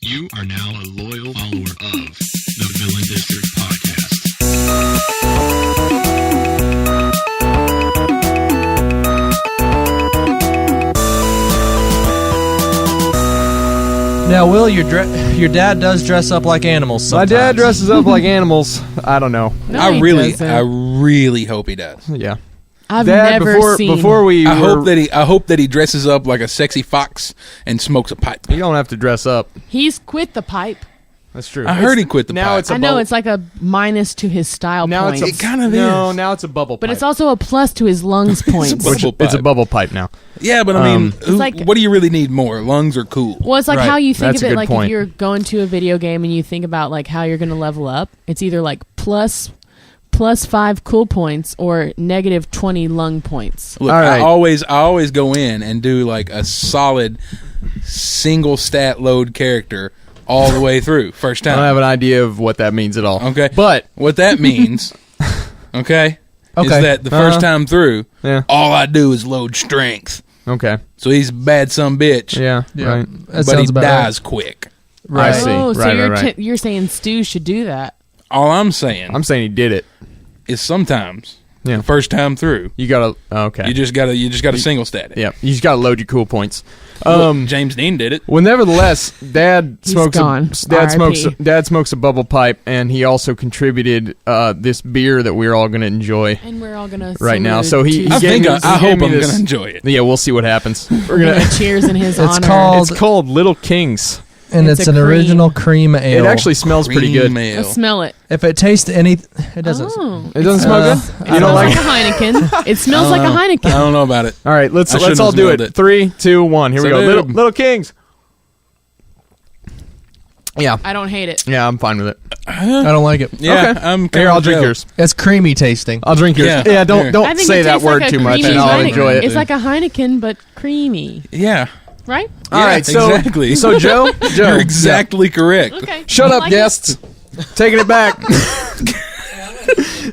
You are now a loyal follower of the Villain District Podcast. Now, Will, your dad does dress up like animals sometimes. My dad dresses up like animals. I don't know. No, I he really doesn't. hope he does. Yeah. I've Dad, never seen. before we I hope that he dresses up like a sexy fox and smokes a pipe. You don't have to dress up. He's quit the pipe. That's true. I heard he quit the now pipe. it's a I know bubble. it's like a minus to his style Now points, it's It kind of no, is. now it's a bubble pipe. but it's also a plus to his lungs points. bubble pipe. It's a bubble pipe now. Yeah, but I mean, like- what do you really need more? Lungs or cool? Well, it's like Right. how you think That's of a it. good Like point. if you're going to a video game and you think about like how you're going to level up, it's either like plus 5 cool points or negative 20 lung points. Look, All right. I always go in and do like a solid single stat load character all the way through first I don't time. have an idea of what that means at all. Okay, But what that means, okay, is that the first time through, yeah. all I do is load strength. Okay. So he's a bad son bitch. Yeah. Right. That but sounds he about dies quick. I see. Oh, so Right. you're saying Stu should do that. All I'm saying I'm saying he did it. is sometimes Yeah. the first time through, You gotta. Okay. you just gotta single stat it. Yeah. You just gotta load your cool points. Look, James Dean did it. Well, nevertheless, Dad He's smokes. gone. R.I.P. Dad smokes a bubble pipe, and he also contributed this beer that we're all going to enjoy And we're all going to right now. So he I gave think me- I he gave hope me I'm this- gonna enjoy it. Yeah, we'll see what happens. We're We're gonna. gonna cheers in his It's honor. called- It's called Little Kings. and It's it's a an cream. original cream ale. It actually smells pretty good. Cream ale. Let's smell it. if it tastes any, it doesn't. Oh. It doesn't smell Uh, good. It You smells don't like like? a Heineken. It smells like a I Heineken. don't know about it. All right, let's I shouldn't all have do smelled it. it. 3, 2, 1. Here we go. Salute. Little Kings. Yeah, I don't hate it. yeah, I'm fine with it. I don't like it. Yeah, Okay. I'm Here, I'll drink Joe. yours. It's creamy tasting. I'll drink yours. Yeah. Yeah, don't Here. don't I think say it that tastes word like a too much, creamy and I'll Heineken. enjoy it. It's like a Heineken, but creamy, Yeah. right? All Yeah, right, so exactly. so Joe, You're exactly correct. Okay. shut I up, like guests. Taking it back.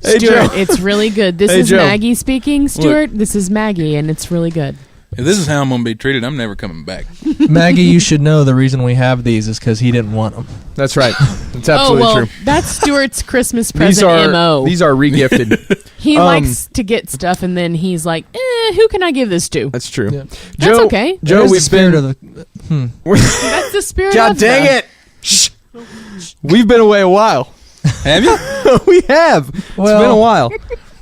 Hey, Stuart, Joe. it's really good. This Hey, is Joe. Maggie speaking, Stuart. This is Maggie, and it's really good. If this is how I'm gonna be treated, I'm never coming back. Maggie, you should know the reason we have these is because he didn't want them. That's right. It's absolutely oh, well, true. that's Stuart's Christmas These present are MO. these are regifted. He likes to get stuff, and then he's like, who can I give this to? That's true. Yeah. That's okay. Joe, There's the we've spirit been. of the. That's the spirit God of dang the- it! Shh. We've been away a while. Have you? We have. Well, it's been a while.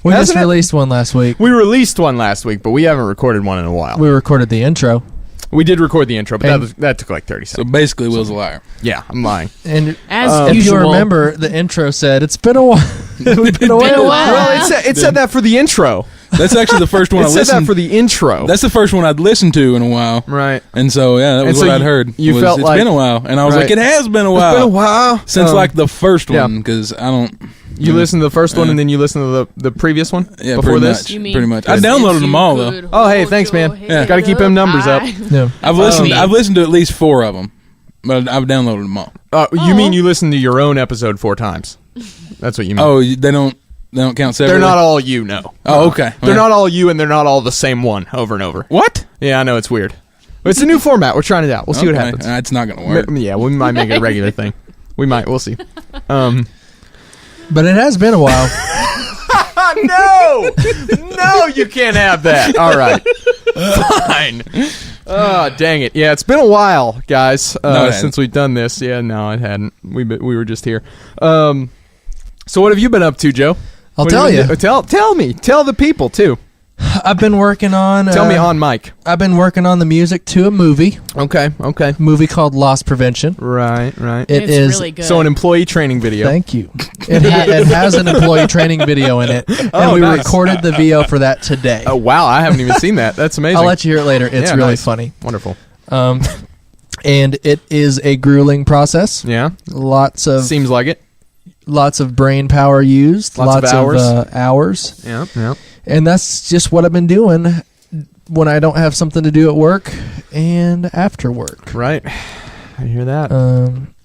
We just Hasn't it? released one last week. We released one last week, but we haven't recorded one in a while. We recorded the intro, We did record the intro, but And- that took like 30 So seconds. basically, Will's a liar. Yeah, I'm lying. and As if usual. you remember, the intro said it's been a while. We've been away. Been a while. Well, it said that for the intro. That's actually the first one It I said that listened. for the intro. That's the first one I'd listened to in a while. Right. And so yeah, that was And so what I'd you- heard. you was, felt it's like- been a while, and I was Right. like, it has been a while. It's been a while. Since like the first yeah. one, because I don't. You listened to the first one and then you listened to the previous one Yeah, before pretty this? much. You mean Pretty much. I if downloaded you them all though. could Oh, hey, hold thanks, your man. head Gotta keep them numbers up. Yeah. I've listened to at least 4 of them, but I've downloaded them all. You mean you listened to your own episode 4 times? That's what you mean. Oh, they don't count separately. They're not all you, no. Oh, okay. They're not all you, and they're not all the same one over and over. What? Yeah, I know, it's weird. But it's a new format. We're trying it out. We'll see what Okay. happens. It's not gonna work. Yeah, we might make it a regular thing. We might. We'll see. But it has been a while. No! No, you can't have that. All right. Fine. Oh, dang it. Yeah, it's been a while, guys, No, it hasn't. since we've done this. Yeah, no, it hadn't. We were just here. So what have you been up to, Joe? I'll What tell have you. been do- Tell me. Tell the people, too. I've been working on. Tell me on mic. I've been working on the music to a movie Okay. called Loss Prevention. Right. It It's is. really good. So an employee training video. Thank you. It has an employee training video in it, and Oh, we nice. recorded the VO for that today. Oh, wow. I haven't even seen that. That's amazing. I'll let you hear it later. It's Yeah, really nice. funny. Wonderful. And it is a grueling process. Yeah. Lots of Seems like it. brain power used. Lots of hours. Hours. Yeah. And that's just what I've been doing when I don't have something to do at work and after work. Right. I hear that.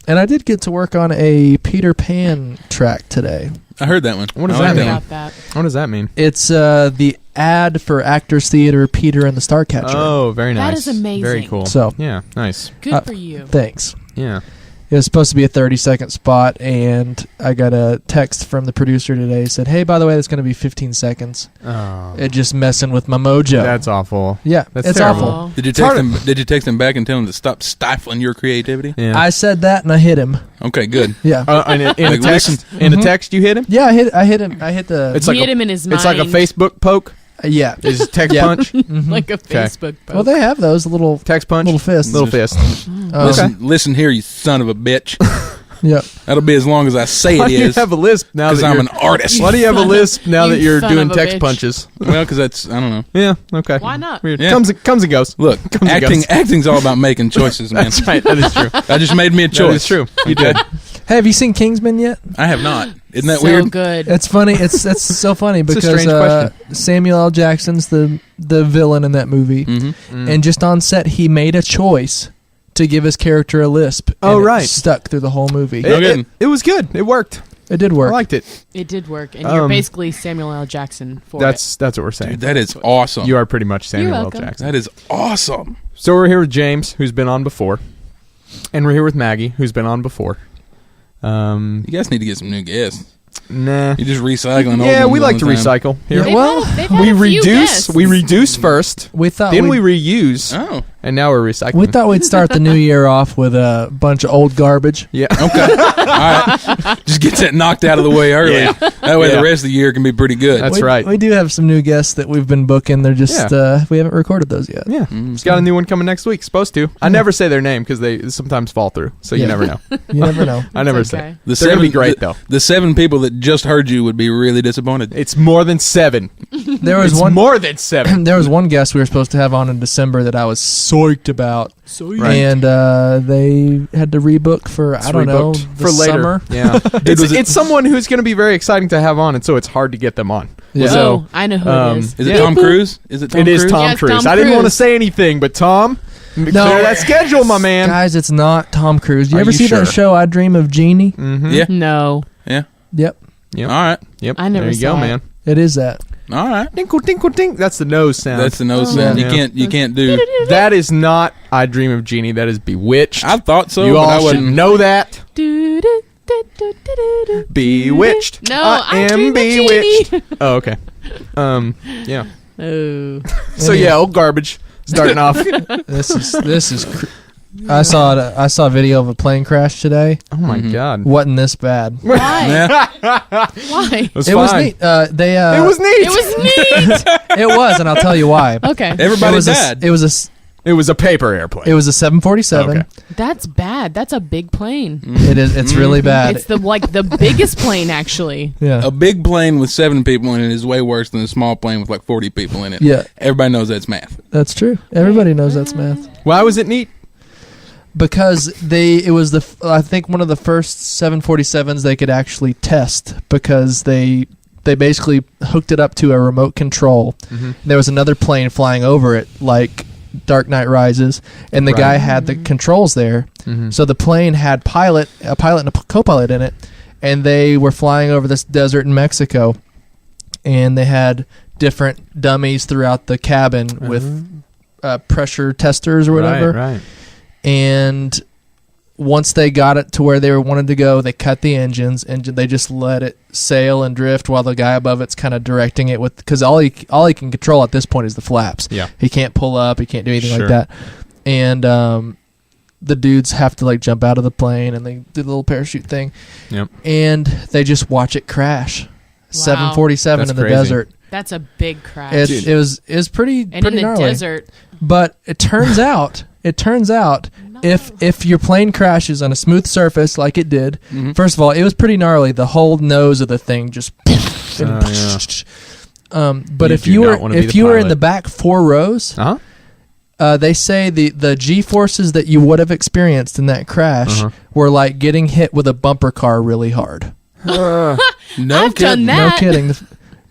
And I did get to work on a Peter Pan track today. I heard that one. What does I like that mean? about that. What does that mean? It's the ad for Actors Theater Peter and the Starcatcher. Oh, very nice. That is amazing. Very cool. So yeah, nice. Good for you. Thanks. Yeah. It was supposed to be a 30-second spot, and I got a text from the producer today. Said, "Hey, by the way, it's going to be 15 seconds." Oh, It just messing with my mojo. that's awful. Yeah, That's it's terrible. awful. Did you text him? Did you text him back and tell him to stop stifling your creativity? Yeah. I said that, and I hit him. Okay, good. Yeah, in a Like, text, listen. in a text, you hit him. yeah, I hit him. I hit the. It's He like hit a, him in his it's like a mind. Facebook poke. Yeah. Is text Yeah. punch? Like a Facebook post. Well, they have those little Text punch. little fists. Little fist. Listen here, you son of a bitch. Yeah. That'll be as long as I say Why it do you is. have a lisp now Because that I'm you're? an artist. Why do you have a lisp now You that you're son doing of a text bitch. punches? Well, because that's I don't know. Yeah. Okay. Why not? Weird. Yeah. Comes and goes. Look, Comes and goes. acting's all about making choices, man. That's right. That is true. That just made me a That choice. is true. You did. Hey, have you seen Kingsman yet? I have not. Isn't that so weird? good. It's funny. It's so funny It's a because strange question. Samuel L. Jackson's the villain in that movie, Mm-hmm. and just on set he made a choice to give his character a lisp. Oh, and it right. stuck through the whole movie. No It, kidding. it was good. It worked. It did I work. liked it. It did work, and you're Um, basically Samuel L. Jackson for That's what we're saying. Dude, that is awesome. You are pretty much Samuel L. welcome. Jackson. That is awesome. So we're here with James, who's been on before, and we're here with Maggie, who's been on before. You guys need to get some new guests. Nah. You're just recycling. Yeah, old we ones like to all the time. recycle. Here. Yeah, well, they've had we a few reduce. guests. We reduce first. We thought Then we'd, we reuse, Oh, and now we're recycling. we thought we'd start the new year off with a bunch of old garbage. Yeah. okay. All right. Just get that knocked out of the way early. Yeah. That way Yeah. the rest of the year can be pretty good. That's we, right. We do have some new guests that we've been booking. They're just we haven't recorded those yet. Yeah. It's got a new one coming next week. Supposed to. I never say their name because they sometimes fall through. So you Yeah. never know. You never know. I never It's say. okay. The They're gonna be great the, though. The 7 people that just heard you would be really disappointed. It's more than 7. There was It's one. more than 7. There was one guest we were supposed to have on in December that I was psyched about, Right. and they had to rebook for I don't know Rebooked the for later. summer. Yeah. It's someone who's going to be very exciting to have on, and so it's hard to get them on. Yeah. So Oh, I know who it is. Is it Yeah. Tom Cruise? Is it Tom it is Cruise? Tom Yes, Cruise. Tom I didn't want to Cruise. say anything, but Tom, clear that schedule, my man. Guys, it's not Tom Cruise. You Are ever you see sure? that show I Dream of Jeannie? Mm-hmm. Yeah. No. Yeah. Yep, Yep. All right. Yep. I never there you saw go, it. man. it is that. All right. Tinkle, tinkle, tink. That's the nose sound. That's the nose Oh. sound. Yeah. You can't do. That is not I Dream of Jeannie. That is Bewitched. I thought so. you but I all should wouldn't. know that. Do, do, do, do, do, do, do. Bewitched. No, I am Dream of bewitched. Jeannie. Oh, okay. Yeah. Oh. So yeah, old garbage. Starting off. This is. I saw a video of a plane crash today. Oh my god. Wasn't this bad? Why? Yeah. Why? It was It was fine. neat. They It was neat. It was neat. it was, and I'll tell you why. Okay. Everybody it was died. it was It was a paper airplane. a 747. Okay. That's bad. That's a big plane. It is. It's really bad. It's the biggest plane actually. Yeah. A big plane with 7 people in it is way worse than a small plane with like 40 people in it. Yeah. Everybody knows that's math. That's true. Everybody knows that's math. Why was it neat? Because I think one of the first 747s they could actually test because they basically hooked it up to a remote control. Mm-hmm. There was another plane flying over it like Dark Knight Rises, and the Right. guy had the controls there. Mm-hmm. So the plane had a pilot and a co-pilot in it, and they were flying over this desert in Mexico, and they had different dummies throughout the cabin with pressure testers or whatever. Right. And once they got it to where they wanted to go, they cut the engines and they just let it sail and drift while the guy above it's kind of directing it with, because all he can control at this point is the flaps. Yeah. He can't pull up, he can't do anything Sure. like that. And the dudes have to like jump out of the plane and they do the little parachute thing. Yep. And they just watch it crash. 747 That's in the crazy. desert. That's a big crash. It was pretty and in the gnarly. desert. But it turns out if your plane crashes on a smooth surface like it did, Mhm. first of all, it was pretty gnarly. The whole nose of the thing just. But You if do you not wanna be the were in pilot. the back 4 rows, Uh-huh. they say the G forces that you would have experienced in that crash Uh-huh. were like getting hit with a bumper car really hard. No I've kidding. done that. No kidding.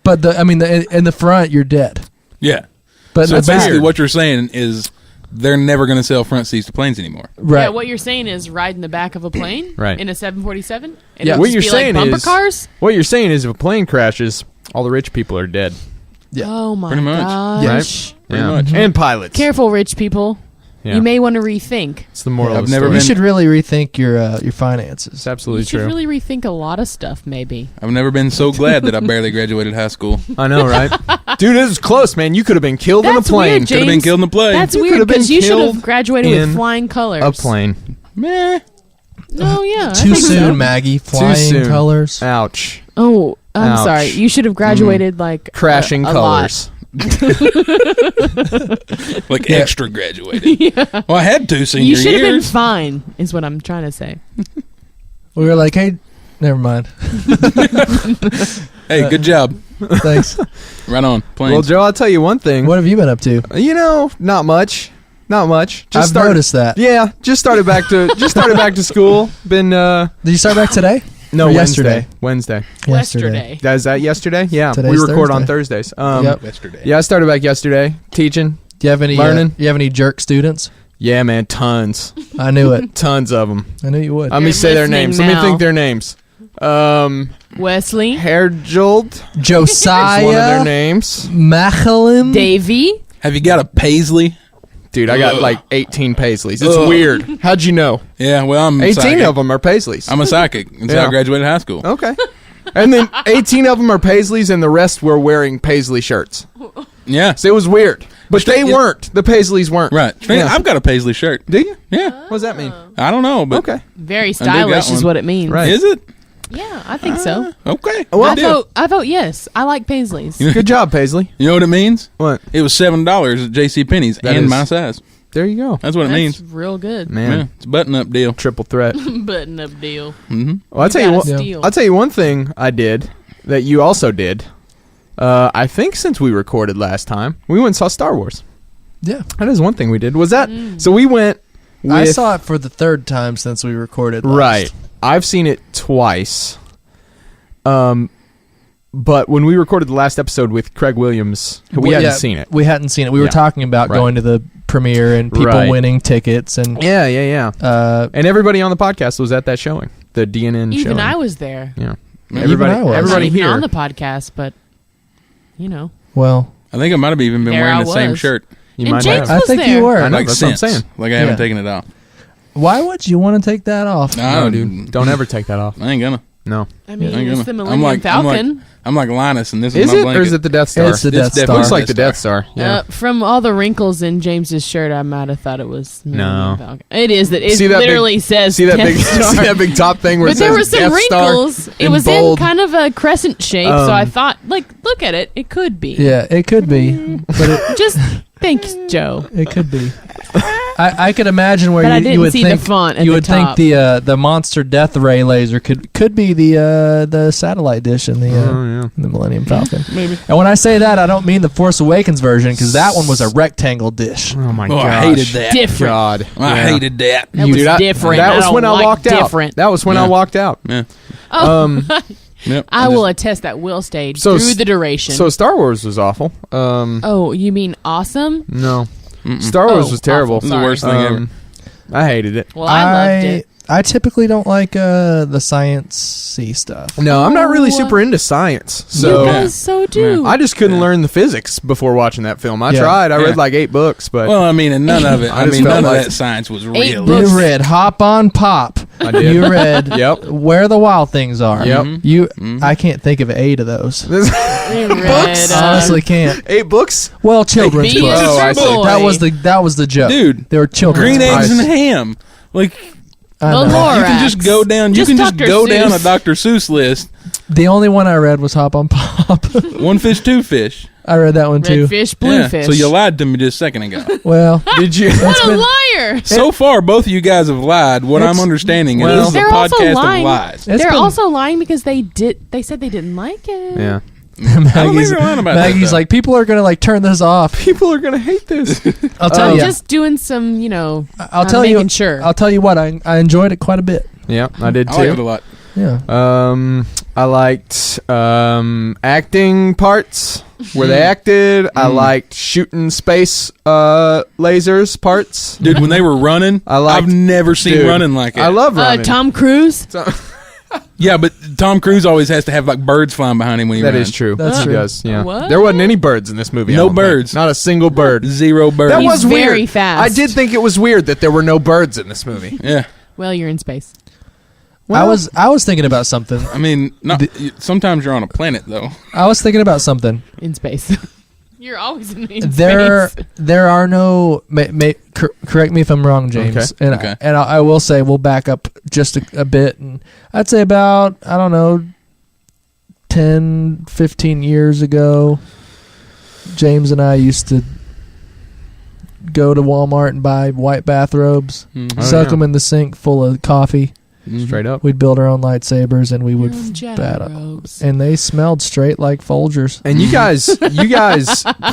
But in the front you're dead. Yeah. But So in the basically back, what you're saying is they're never going to sell front seats to planes anymore. right? Yeah, what you're saying is ride in the back of a plane Right. in a 747? And Yeah. it'll What just you're be saying like bumper is- cars? What you're saying is if a plane crashes, all the rich people are dead. Yeah. Oh my Pretty much. gosh. Right? Pretty much. And pilots. Careful, rich people. Yeah. You may want to rethink. It's the moral I've of the never story. You been- should really rethink your finances. It's absolutely You should true. really rethink a lot of stuff, maybe. I've never been so glad that I barely graduated high school. I know, right? Dude, this is close, man. You could have been killed in a That's plane. weird, Could have been James. killed in the plane. That's You weird could've been because you should killed have graduated in with flying colors. A plane. Meh. No, yeah. I Too think soon, so. Maggie. Flying soon. colors. Ouch. Oh, I'm Ouch. sorry. You should have graduated like Crashing a colors. Like extra graduated. Well, I had 2 Lot. senior You should have been years. fine, is what I'm trying to say. We were like, hey, never mind. Hey, good job. Thanks. Right on. Planes. Well, Joe, I'll tell you one thing. What have you been up to? You know, not much. Not much. I've started, noticed that. Yeah, just started back to school. Been Did you start back today? no Or Wednesday. Wednesday. Yesterday. Is that yesterday? Yeah, Today's we record Thursday. on Thursdays. Yep. Yesterday. Yeah, I started back yesterday teaching. Do you have any Learning. you have any jerk students? Yeah, man, tons, I knew it. tons of them. I knew you would. Let me You're say their listening names. Let me now. think their names. Wesley, Herjold. Is one of their Josiah names. Machelin. Davy. Have you got a Paisley? Dude, I got like 18 Paisleys. It's Ugh. weird. How'd you know? Yeah, well, I'm 18 psychic. of them are Paisleys. I'm a psychic. That's how Yeah. I graduated high school. Okay. And then 18 of them are Paisleys, and the rest were wearing Paisley shirts. Yeah. So it was weird. But they Yeah. weren't. The Paisleys weren't. Right. Yeah. I've got a Paisley shirt. Do you? Yeah. What does that mean? I don't know, but Okay. Very got stylish is one. what it means. Right. is it? Yeah, I think so. Okay. Well, I vote yes. I like Paisleys. Good job, Paisley. You know what it means? What? It was $7 at JCPenney's That and is- my size. There you go. That's what it That's means. real good. Man, Yeah, it's a button-up deal. triple threat. Button up deal. Mm-hmm. Well, I'll tell you gotta what. steal. I'll tell you one thing I did that you also did. I think since we recorded last time, we went and saw Star Wars. Yeah. That is one thing we did. Was that so? We went. With, I saw it for the third time since we recorded last. Right. I've seen it twice. But when we recorded the last episode with Craig Williams, we Well, hadn't yeah, seen it. We hadn't seen it. We were Yeah. talking about Right. going to the premiere and people Right. winning tickets and Yeah. And everybody on the podcast was at that showing, the DNN Even showing. I was there. Yeah. Even Everybody, I was. everybody Not even here. on the podcast, but you know. well, I think I might have even been There wearing I the same was. shirt. You And might James have. I was think there. you were. I know, Like that's what I'm since. saying. Like I haven't Yeah. taken it off. why would you want to take that off? No, dude. Don't ever take that off. I ain't gonna. No. I mean, I ain't it's gonna. the I'm Millennium like Falcon. I'm like Linus, and this Is is my it? blanket. Or is it the Death Star? It's the It's Death definitely Star. Looks like the Death Death Star. Yeah. From all the wrinkles in James's shirt, I might have thought it was Millennium No. Falcon. It is that. It See that big- literally says See that Death big, Star. see that big top thing where But it there says were some Death Star wrinkles. It in was bold? in kind of a crescent shape, so I Um, thought, like, look at it. It could be. Yeah, it could be, but it, Just thanks, Joe. it could be. I could imagine where But I you didn't would see the think font at you the would top. think the monster death ray laser could be the satellite dish in the Oh, yeah. in the Millennium Falcon. Maybe. And when I say that, I don't mean the Force Awakens version because that one was a rectangle dish. Oh my Oh, god! I hated that. Different. God, I Yeah. hated that. That was Dude, different. That I was don't when I like walked different. out. That was when Yeah. I walked out. Yeah. Um, Yep. I just- will attest that will stayed So through s- the duration. so Star Wars was awful. Oh, you mean awesome? No, Mm-mm. Star Wars Oh, was terrible. awful. This is the worst thing ever. I hated it. Well, I loved it. I typically don't like the science-y stuff. No, I'm not really Oh. super into science, You so guys so do. I just couldn't Yeah. learn the physics before watching that film. I Yeah. tried. I Yeah. read like 8 books, but Well, I mean, and none of it. I I just mean, felt none of like- that science was 8 real. books. You read Hop on Pop. I did. You read Yep. Where the Wild Things Are. Yep. You. Mhm. I can't think of 8 of those. We read, Books? Honestly, can't. 8 books? Well, children's Be books. a Oh, I see. boy. That was the joke. Dude, they were children's green books. eggs and ham. Like I know. The Lorax. you can just go down. You Just can just Dr. go down a Seuss. Dr. Seuss list. The only one I read was Hop on Pop. One fish, two fish. I read that one too. Red fish, blue Yeah. fish. So you lied to me just a second ago. Well, Did you? What a been- liar! So far, both of you guys have lied. What I'm It's- understanding is well, this is a they're also podcast of lying. lies. it's They're been- also lying because they said they didn't like it. Yeah. I don't think Maggie's, they're lying about that. Maggie's though. like, people are gonna like turn this off. People are gonna hate this. I'll tell I'm you. just doing some, I'll tell you. making sure. I'll tell you what. I enjoyed it quite a bit. Yeah, I did I like it a too. lot. Yeah. I liked acting parts where they acted. I liked shooting space lasers parts. Dude, when they were running, I liked- I've never seen Dude, running like it. I love running. Tom Cruise. Yeah, but Tom Cruise always has to have like birds flying behind him when he That runs. is true. That's He true. does, yeah. What? There wasn't any birds in this movie. I No don't think. birds. Not a single bird. 0 birds. That He's was weird. very fast. I did think it was weird that there were no birds in this movie. Yeah. Well, you're in space. I was thinking about something. I mean, sometimes you're on a planet though. I was thinking about something. In space. You're always in space. There are no. Correct me if I'm wrong, James. Okay. And Okay. I will say we'll back up just a bit, and I'd say about 10, 15 years ago, James and I used to go to Walmart and buy white bathrobes, Mhm. soak yeah. them in the sink full of coffee. Straight up. We'd build our own lightsabers, and we would Jedi bat up. robes. And they smelled straight like Folgers. And you guys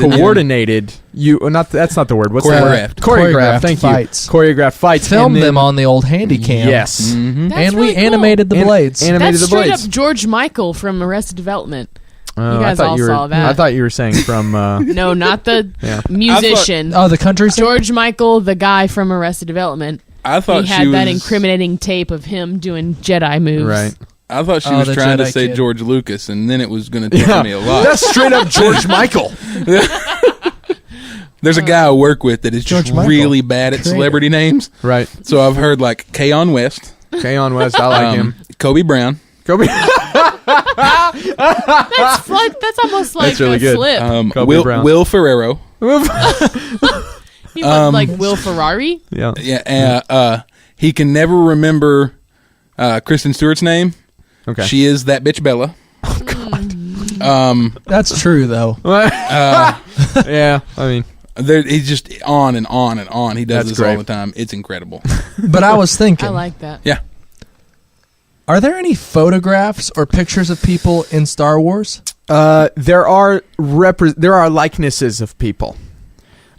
coordinated. That's not the word. What's Choreographed. the word? Choreographed. Thank fights. you. Choreographed fights. Filmed and then- them on the old handy cam. Yes. Mhm. That's and really we cool. animated the blades. Animated That's the straight blades. up George Michael from Arrested Development. Oh, You guys I thought all were, saw that. I thought you were saying from. No, not the Yeah. musician. Oh, the country singer? George Michael, the guy from Arrested Development. I thought He had that was incriminating tape of him doing Jedi moves. Right. I thought she Oh, was the trying to Jedi say kid. George Lucas, and then it was going to take me a lot. That's straight up George Michael. There's a guy I work with that is just George Michael. really bad at Creator. celebrity names. Right. So I've heard like Keon West, Keon West. I like him. Kobe Brown, Kobe. That's almost like That's really a good. slip. Kobe Brown. Will Ferrero. He looked like Will Ferrari. Yeah. Yeah, he can never remember Kristen Stewart's name. Okay. She is that bitch Bella. That's true, though. Yeah. I mean, He's just on and on and on. He does That's this great. all the time. It's incredible. But I was thinking, I like that. Yeah. are there any photographs or pictures of people in Star Wars? there are likenesses of people,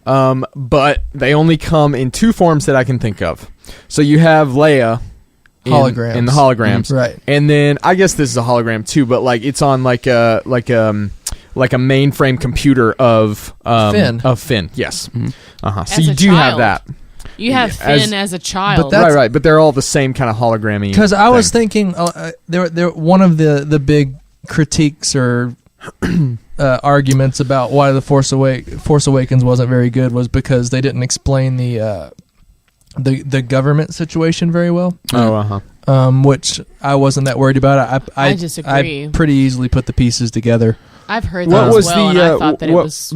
but they only come in two forms that I can think of. So you have Leia Holograms. in the holograms, Right. And then I guess this is a hologram too, but like it's on like a mainframe computer of Finn. Of Finn, yes. So As you a do have child. that. You have Finn as a child. But that's- Right, but they're all the same kind of hologrammy. Because I was thinking, there one of the big critiques or arguments about why the Force Awakens wasn't very good was because they didn't explain the government situation very well. Which I wasn't that worried about. I disagree. I pretty easily put the pieces together. I've heard What that was as well, the and I thought that it was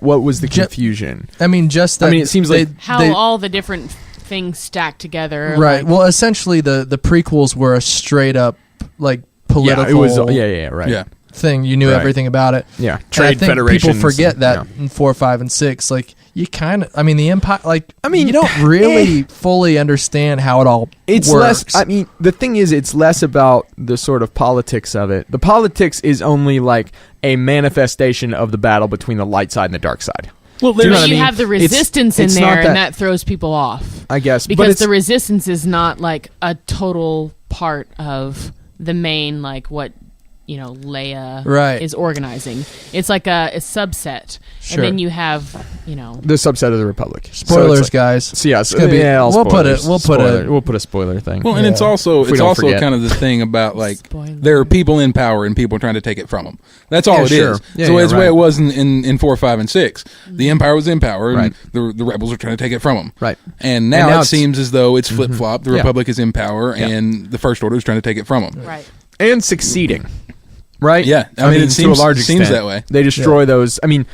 what was the confusion? I mean, just that. I mean, it seems like how all the different things stacked together. right. like- Well, essentially, the prequels were a straight up like political. it was right. Yeah. thing. You knew Right. everything about it. Yeah, And trade I think federations. people forget that Yeah. in 4, 5, and 6. Like you kind of, I mean, the Empire. Like I mean, you don't really fully understand how it all It's works. less. I mean, the thing is, it's less about the sort of politics of it. The politics is only like a manifestation of the battle between the light side and the dark side. Well, Do you know But what I you mean? have the It's- resistance it's in not there, and that throws people off. I guess, but Because it's, the resistance is not like a total part of the main, like what Leia Right. is organizing. It's like a subset, Sure. and then you have the subset of the Republic. Spoilers, guys. So yes, It's gonna be- all we'll put spoilers. it- we'll put Spoiler. it- We'll put a spoiler thing. Well, and it's Yeah. also If we don't forget. kind of the thing about like Spoiler. there are people in power and people trying to take it from them. That's all Yeah, it is. sure. Yeah, So yeah, that's the way right. it was in 4, 5, and 6. The Empire was in power, and Right. the rebels were trying to take it from them. Right. And now, now it it's- seems as though it's flip flop. The Yeah. Republic is in power, Yeah. and the First Order is trying to take it from them. right. And succeeding, right? Yeah. I mean, it to seems- a large seems extent, that way. They destroy those. I mean,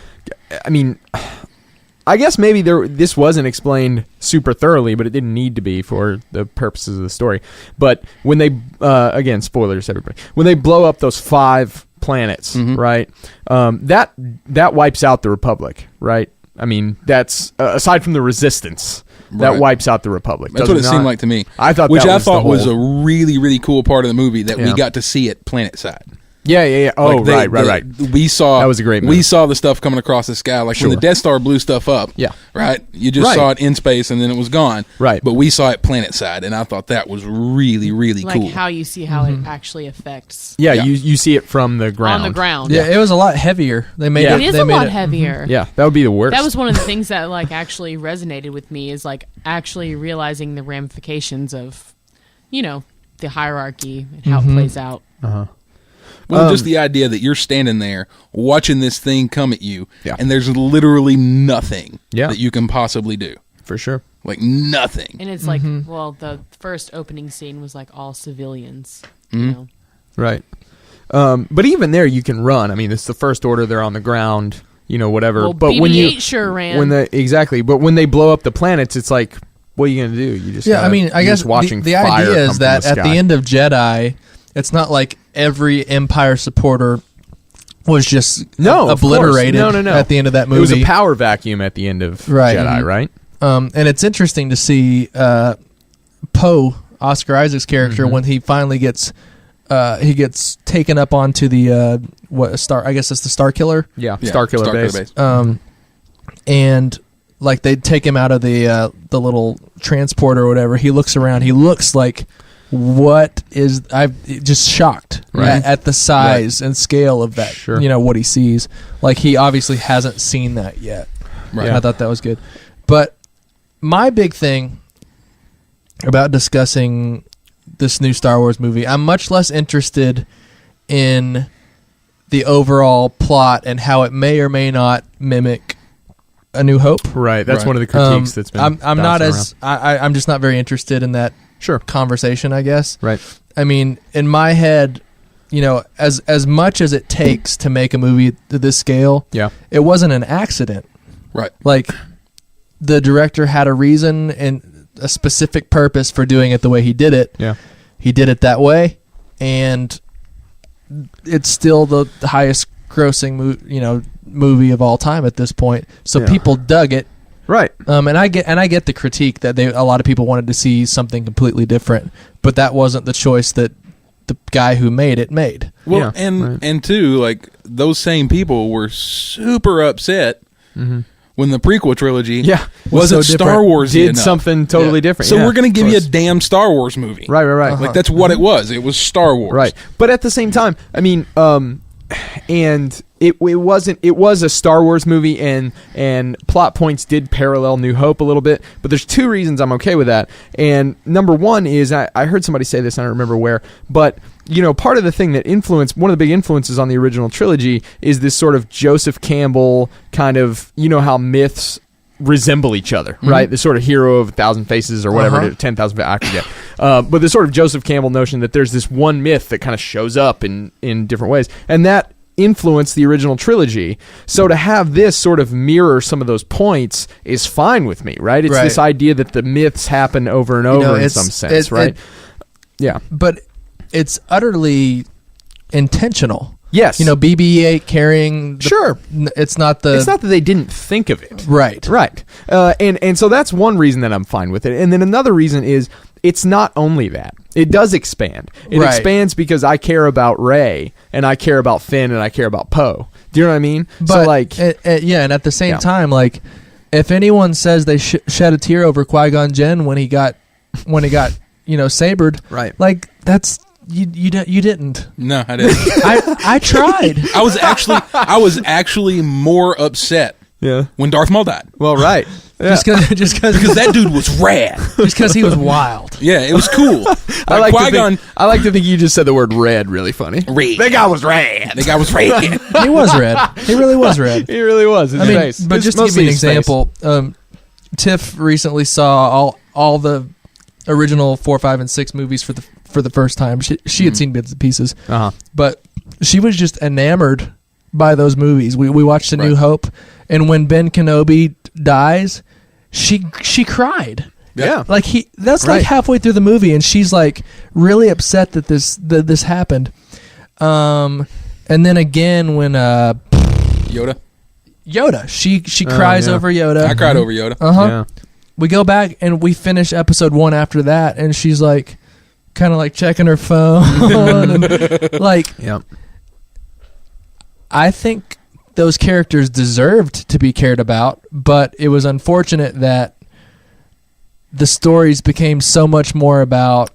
I guess maybe this wasn't explained super thoroughly, but it didn't need to be for the purposes of the story. But when they, again, spoilers, everybody, when they blow up those 5 planets, right? That wipes out the Republic, right? I mean, that's aside from the Resistance. That Right. wipes out the Republic. That's does what it not? seemed like to me. I thought which that I was the thought was whole- a really, really cool part of the movie that we Yeah. got to see at planet side. Yeah. Oh, Like, they- right. We saw That was a great We move. saw the stuff coming across the sky, like Sure. when the Death Star blew stuff up. Yeah. right. You just Right. saw it in space and then it was gone. Right. but we saw it planet side, and I thought that was really, really Like cool. how you see how it actually affects Yeah, Yeah. you see it from the ground. on the ground. Yeah, it was a lot heavier. They made Yeah. it. It is they a made lot it, heavier. Yeah, that would be the worst. That was one of the things that like actually resonated with me is like actually realizing the ramifications of, the hierarchy and how it plays out. Well, just the idea that you're standing there watching this thing come at you, Yeah. and there's literally nothing Yeah. that you can possibly do. For sure. Like nothing. And it's like, well, the first opening scene was like all civilians. You know? Right. But even there, you can run. I mean, it's the First Order. They're on the ground, whatever. Well, but BB-8 when you sure ran. exactly. But when they blow up the planets, it's like, what are you going to do? You just I mean, I you're guess just watching the fire idea come is from that at the sky. end of Jedi, it's not like every Empire supporter was just No, of course. obliterated No. at the end of that movie. It was a power vacuum at the end of Jedi, right? And it's interesting to see Poe, Oscar Isaac's character, when he finally gets taken up onto the star. I guess it's the Star Killer. Yeah, Star Killer base. And like they take him out of the little transporter or whatever. He looks around. He looks like I'm just shocked at the size and scale of that. Sure. What he sees. Like he obviously hasn't seen that yet. Right. And I thought that was good. But my big thing about discussing this new Star Wars movie, I'm much less interested in the overall plot and how it may or may not mimic A New Hope. Right. That's Right. one of the critiques that's been. I'm not bouncing as I'm just not very interested in that conversation, I guess. Right. I mean, in my head, as much as it takes to make a movie to this scale, it wasn't an accident. Right. Like the director had a reason and a specific purpose for doing it the way he did it. Yeah. He did it that way, and it's still the highest grossing movie of all time at this point. So people dug it. Right. And I get the critique that a lot of people wanted to see something completely different, but that wasn't the choice that the guy who made it made. Well, and two, like those same people were super upset when the prequel trilogy wasn't so Star Wars did something totally different. So Yeah, we're going to give you a course. damn Star Wars movie. Right. Like that's what it was. It was Star Wars. Right. But at the same time, I mean, and it was a Star Wars movie, and plot points did parallel New Hope a little bit, but there's two reasons I'm okay with that. And number one is I heard somebody say this, I don't remember where, but part of the thing that one of the big influences on the original trilogy is this sort of Joseph Campbell kind of, how myths resemble each other, right? The sort of hero of 1,000 faces or whatever, 10,000, I forget. But the sort of Joseph Campbell notion that there's this one myth that kind of shows up in different ways, and that influenced the original trilogy. So to have this sort of mirror some of those points is fine with me, right? It's this idea that the myths happen over and over in some sense, right? Yeah. But it's utterly intentional. Yes. BB-8 carrying... It's not that they didn't think of it. Right. Right. And so that's one reason that I'm fine with it. And then another reason is it's not only that. It does expand. It expands because I care about Rey, and I care about Finn, and I care about Poe. Do you know what I mean? But, and at the same time, like, if anyone says they shed a tear over Qui-Gon Jinn when he got sabered, right? Like, that's... You didn't. No, I didn't. I tried. I was actually more upset. Yeah. When Darth Maul died. Well, right. Yeah. Just because that dude was rad. Just because he was wild. Yeah, it was cool. I like to think you just said the word red really funny. Red. That guy was rad. The guy was rad. He was red. He really was red. He really was. His face. But just to give you an example, Tiff recently saw all the original 4, 5, and 6 movies for the first time. She had seen bits and pieces, but she was just enamored by those movies. We watched A New Hope, and when Ben Kenobi dies, she cried. Yeah, like that's like halfway through the movie, and she's like really upset that this happened. And then again when Yoda, she cries over Yoda. I cried over Yoda. Yeah. We go back and we finish episode 1 after that, and she's like, kind of like checking her phone, and like, I think those characters deserved to be cared about, but it was unfortunate that the stories became so much more about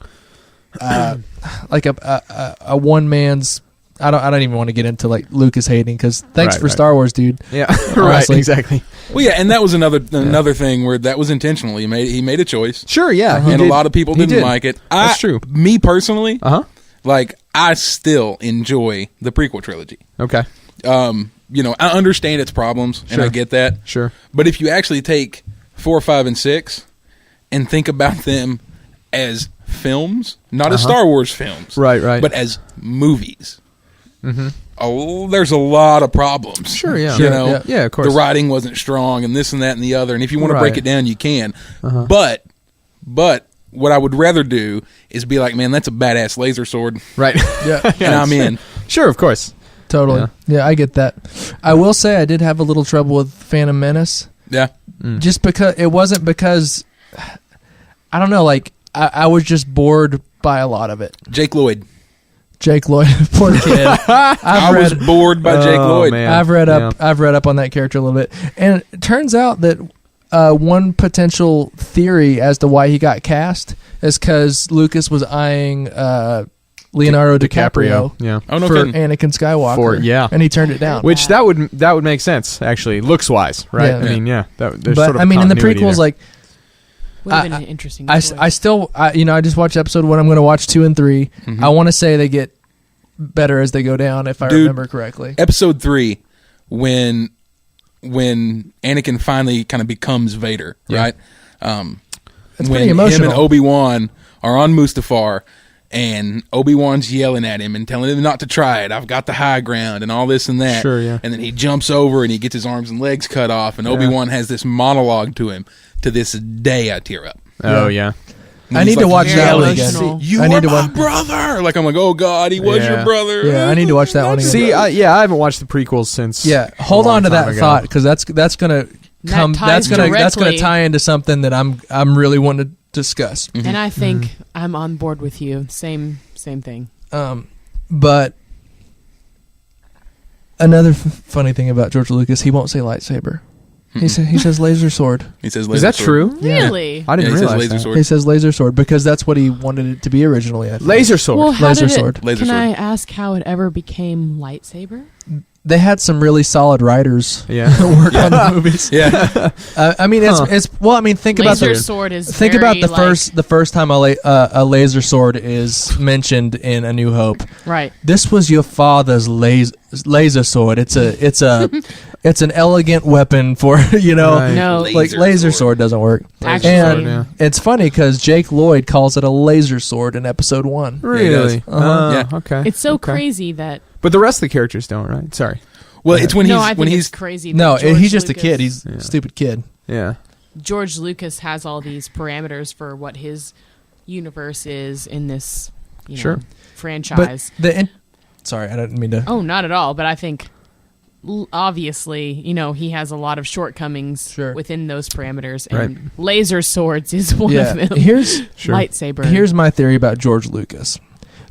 like a one man's I don't even want to get into like Lucas hating because thanks Right, for right. Star Wars, dude. Yeah, right. Honestly. Exactly. Well, yeah, and that was another thing where that was intentional. He made a choice, Sure. Yeah. he and a did. lot of people He didn't did. like it. That's true. Me personally, Uh-huh. I still enjoy the prequel trilogy. Okay. I understand its problems, and I Sure. get that. Sure. But if you actually take 4, 5, and 6 and think about them as films, not as Star Wars films, Right. Right. but as movies, there's a lot of problems. Sure, yeah. You know, Yeah, of course. the writing wasn't strong, and this and that and the other. And if you want to break Right. it down, you can. But what I would rather do is be like, man, that's a badass laser sword, Right. Yeah, and I'm in. Sure. Of course. totally. Yeah, I get that. I will say I did have a little trouble with Phantom Menace, Yeah. just because it wasn't because I don't know. Like I was just bored by a lot of it. Jake Lloyd. Jake Lloyd, poor kid. I was bored by Jake Oh, Lloyd. man. I've read up on that character a little bit, and it turns out that one potential theory as to why he got cast is because Lucas was eyeing Leonardo DiCaprio Yeah. Oh, no for kidding. Anakin Skywalker, and he turned it down. Which that would make sense actually, looks wise, right? Yeah. I mean, yeah. There's But sort of I mean, in the continuity prequels, there. like Would have been an interesting I choice. still, I just watched episode 1. I'm going to watch 2 and 3. I want to say they get better as they go down, if I Dude, remember correctly. Episode 3, when Anakin finally kind of becomes Vader, right? It's when pretty him emotional. and Obi-Wan are on Mustafar, and Obi-Wan's yelling at him and telling him not to try it. I've got the high ground and all this and that. Sure, yeah. And then he jumps over and he gets his arms and legs cut off, and Obi-Wan has this monologue to him. To this day, I tear up. Oh yeah. When I he's need to like, watch that one emotional. again. You I are need to my watch. brother. Like, I'm like, oh God, he was Yeah. your brother. Yeah, I need to watch that one again. See, I haven't watched the prequels since. Yeah, a hold long on to time that ago. thought because that's gonna come. ties That's gonna directly. tie into something that I'm really wanting to discuss. and I think I'm on board with you. Same thing. But another funny thing about George Lucas, he won't say lightsaber. He says laser sword. He says, Is laser that sword. true? Really? I didn't Yeah, he says realize laser that. sword. He says laser sword because that's what he wanted it to be originally. I think. Laser sword. Well, how Laser did sword. It, Laser can sword. I ask how it ever became lightsaber? They had some really solid writers Yeah. work on the movies. Yeah. I mean, it's well. I mean, think about Laser the sword is think about very, the first time a laser sword is mentioned in A New Hope. right. This was your father's laser sword. It's an elegant weapon for Right. No, like laser sword doesn't work. actually, And yeah. it's funny because Jake Lloyd calls it a laser sword in episode 1. Really? does. Uh-huh. Yeah. Okay. it's so Okay. crazy that But the rest of the characters don't, right? Sorry. Well, it's when no, I he's think when it's he's crazy. That No, George he's just a Lucas- kid. He's Yeah. a stupid kid. Yeah. George Lucas has all these parameters for what his universe is in this Sure. franchise. Sorry, I didn't mean to. Oh, not at all. But I think obviously, he has a lot of shortcomings Sure. within those parameters, Right. and laser swords is one Yeah, of them. here's Sure. Lightsaber. Here's my theory about George Lucas.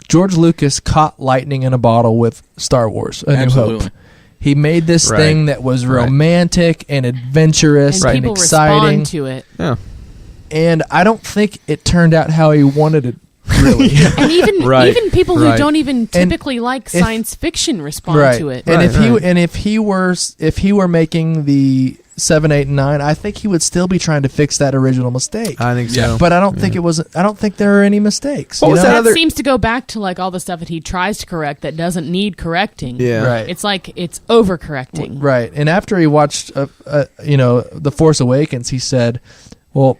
George Lucas caught lightning in a bottle with Star Wars, A New Absolutely. Hope. He made this Right. thing that was Right. romantic and adventurous and and people exciting. respond to it. Yeah. And I don't think it turned out how he wanted it, really. And even Right. even people who Right. don't even typically like if- science fiction respond right. to it. And Right, if he were making the 7, 8, and 9, I think he would still be trying to fix that original mistake. I think so. Yeah. But I don't think it was. I don't think there are any mistakes. What you was know? that that other- seems to go back to like all the stuff that he tries to correct that doesn't need correcting. Yeah. Right. It's like it's overcorrecting. Right. And after he watched, The Force Awakens, he said, well,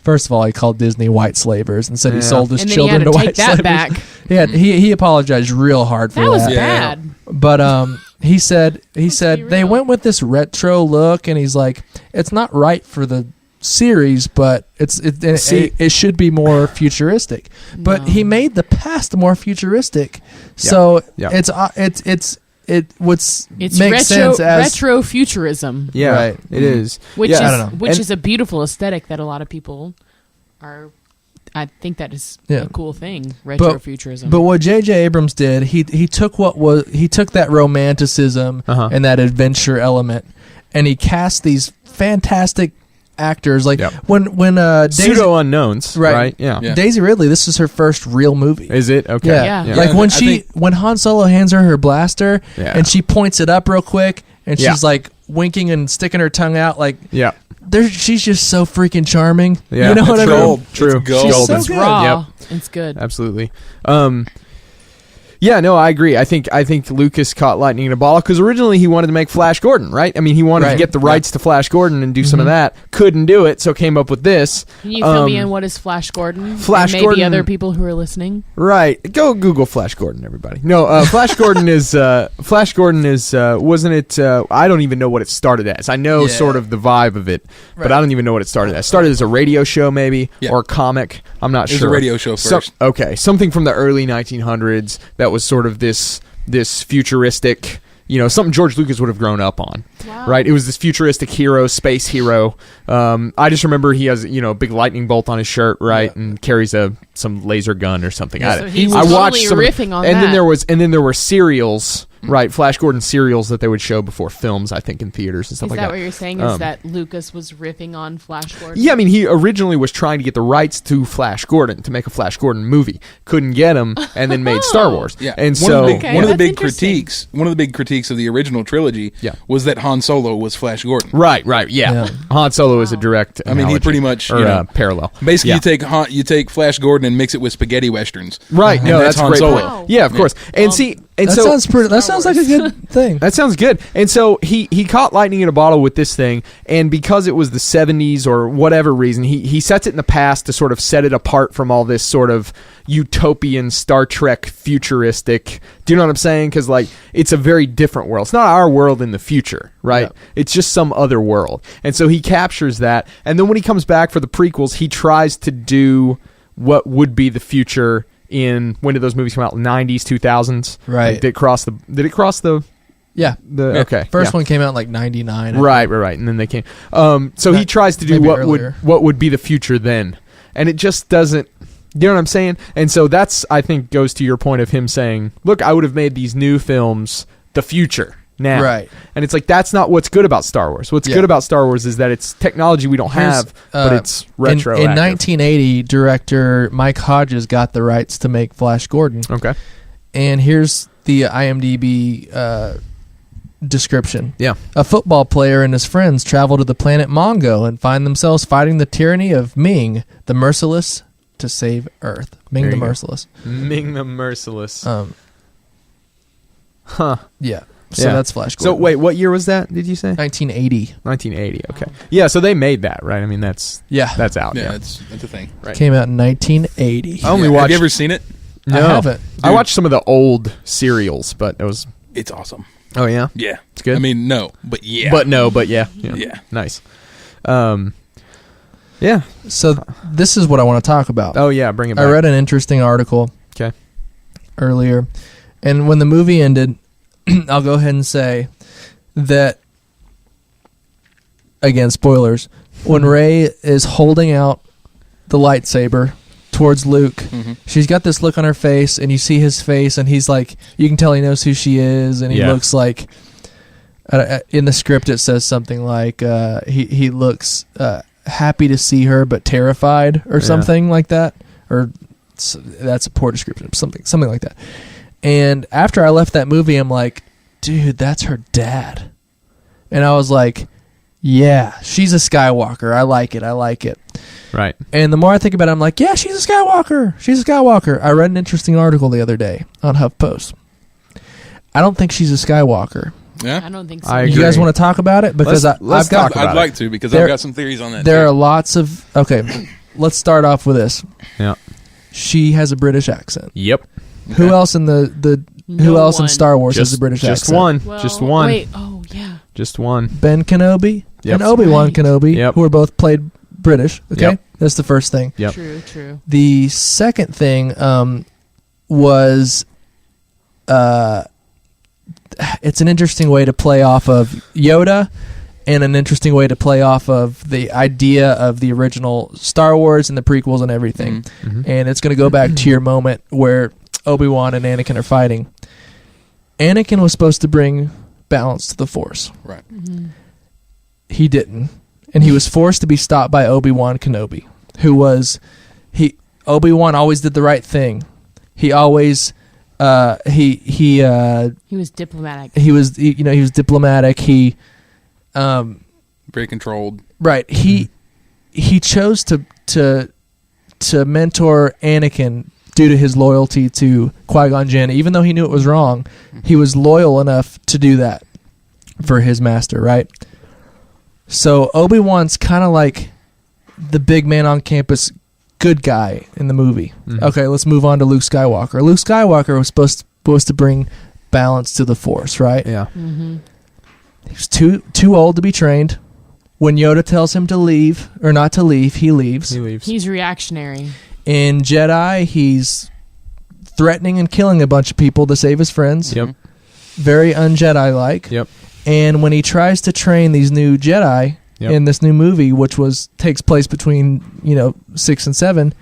first of all, he called Disney white slavers and said he Yeah. sold his And then he children had to to take white that slavers. back. He apologized real hard for That was that. Yeah. bad. But he said be they real. went with this retro look, and he's like, it's not right for the series, but it should be more futuristic. But No. he made the past more futuristic, so Yeah. it would It's make retro sense as retro futurism, Yeah. Right. It is. which Yeah. I don't know. which And- is a beautiful aesthetic that a lot of people are. I think that is Yeah. a cool thing. Retro futurism. But what J.J. Abrams did, he took that romanticism Uh-huh. and that adventure element, and he cast these fantastic actors. Like Yep. when Daisy, Pseudo unknowns, right? Yeah. Yeah. Daisy Ridley, this is her first real movie. Is it okay? Yeah. Yeah. Like when I think- when Han Solo hands her blaster Yeah. and she points it up real quick and Yeah. she's like winking and sticking her tongue out, like Yeah. she's just so freaking charming. Yeah. You know what I mean? gold. True. It's gold. She's Golden. so It's good. raw. Yep. It's good. Absolutely. Yeah, no, I agree. I think Lucas caught lightning in a bottle because originally he wanted to make Flash Gordon, right? I mean, he wanted to Right. get the rights to Flash Gordon and do some of that. Couldn't do it, so came up with this. Can you fill me in what is Flash Gordon? Flash and maybe Gordon- other people who are listening. Right. Go Google Flash Gordon, everybody. No, Flash Gordon is wasn't it I don't even know what it started as. I know Yeah. sort of the vibe of it, but Right. I don't even know what it started as. It started as a radio show maybe Yeah. or a comic. I'm not It was sure. a radio show first. Okay, something from the early 1900s that was sort of this futuristic, something George Lucas would have grown up on. Wow. Right? It was this futuristic hero, space hero. I just remember he has, a big lightning bolt on his shirt, right? Yeah. And carries some laser gun or something. Yeah. So he's I totally watched some of the- riffing on and that. then there were serials, right? Flash Gordon serials that they would show before films, I think, in theaters and stuff Is like that that. what you're saying? Is that Lucas was riffing on Flash Gordon? Yeah, I mean, he originally was trying to get the rights to Flash Gordon to make a Flash Gordon movie. Couldn't get him, and then made Star Wars. Yeah, and one so of the big, Okay, one of the that's big interesting. critiques, one of the big critiques of the original trilogy, Yeah. was that Han Solo was Flash Gordon. right, yeah. Yeah. Han Solo is a direct. I mean, he analogy, pretty much, or parallel. Basically, Yeah. you take Flash Gordon and mix it with spaghetti westerns. Right, And no, that's that's a Han great Solo. point. Wow. Yeah, of course. And see, and That so sounds pretty. That Star sounds like a Wars. good thing. that sounds good. And so he caught lightning in a bottle with this thing, and because it was the 70s or whatever reason, he sets it in the past to sort of set it apart from all this sort of utopian Star Trek futuristic. Do you know what I'm saying? Because like it's a very different world. It's not our world in the future, right? Yeah. It's just some other world. And so he captures that, and then when he comes back for the prequels, he tries to do what would be the future in, when did those movies come out? 90s, 2000s? Right. Like, did it cross the Yeah. okay. First yeah. one came out in like 99. I Right. And then they came. So he tries to do maybe what earlier. would be the future then, and it just doesn't. You know what I'm saying? And so that's, I think, goes to your point of him saying, "Look, I would have made these new films the future now." Right. And it's like that's not what's good about Star Wars. What's Yeah. good about Star Wars is that it's technology we don't have, but it's retro. In 1980, director Mike Hodges got the rights to make Flash Gordon. Okay. And here's the IMDb description. Yeah. A football player and his friends travel to the planet Mongo and find themselves fighting the tyranny of Ming, the Merciless, to save Earth. Ming There the you go. Merciless. Ming the Merciless. Yeah. Yeah. So that's Flash So Gordon. wait, what year was that? Did you say? 1980. 1980. Okay. Yeah. So they made that, right? I mean, that's Yeah. out. Yeah, Yeah. that's a thing. Right. Came out in 1980. I only Have watched. you ever seen it? I No. haven't. I watched some of the old serials, but it was. It's awesome. Oh yeah. Yeah, It's good. I mean, no, but yeah, But no, but yeah. Yeah. Nice. Yeah. So this is what I want to talk about. Oh yeah. Bring it back. I read an interesting article Okay. earlier, and when the movie ended, I'll go ahead and say that, again, spoilers, when Rey is holding out the lightsaber towards Luke, she's got this look on her face, and you see his face, and he's like, you can tell he knows who she is, and he Yeah. looks like, in the script it says something like, he looks happy to see her but terrified, or something like that, or that's a poor description, something like that. And after I left that movie, I'm like, dude, that's her dad. And I was like, yeah, she's a Skywalker. I like it. Right. And the more I think about it, I'm like, yeah, she's a Skywalker. I read an interesting article the other day on HuffPost. I don't think she's a Skywalker. yeah. I don't think so. I You agree. guys want to talk about it? Because Let's I've got talk about I'd like to because There- I've got some theories on that. there too. are lots of okay. Let's start off with this. Yeah. She has a British accent. Yep. Who else in who No else in one. Star Wars has a British just accent? one. Well, Just one. Wait. Oh yeah. Just one. Ben Kenobi Yep. and Obi-Wan Right. Kenobi, Yep. who are both played British. Okay, Yep. that's the first thing. Yep. True. The second thing was, it's an interesting way to play off of Yoda, and an interesting way to play off of the idea of the original Star Wars and the prequels and everything. Mm-hmm. And it's going to go back to your moment where Obi-Wan and Anakin are fighting. Anakin was supposed to bring balance to the Force. Right. He didn't. and he was forced to be stopped by Obi-Wan Kenobi, who was Obi-Wan always did the right thing. He always he was diplomatic. He was diplomatic. He Very controlled. right. He chose to mentor Anakin due to his loyalty to Qui-Gon Jinn. Even though he knew it was wrong, he was loyal enough to do that for his master, right? So Obi-Wan's kind of like the big man on campus good guy in the movie. Okay, let's move on to Luke Skywalker. Luke Skywalker was supposed to bring balance to the Force, right? Yeah. Mm-hmm. He was too old to be trained. When Yoda tells him to leave or not to leave, he leaves. He leaves. He's reactionary. In Jedi, he's threatening and killing a bunch of people to save his friends. Yep. Very un-Jedi-like. Yep. And when he tries to train these new Jedi in this new movie, which takes place between 6 and 7,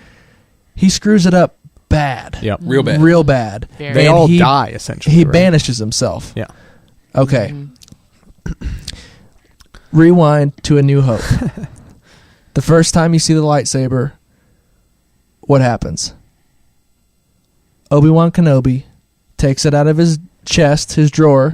he screws it up bad. Yep. Real bad. Real bad. Very. They And all die, essentially. He right? banishes himself. Yeah. Okay. Rewind to A New Hope. The first time you see the lightsaber, what happens? Obi-Wan Kenobi takes it out of his chest, his drawer,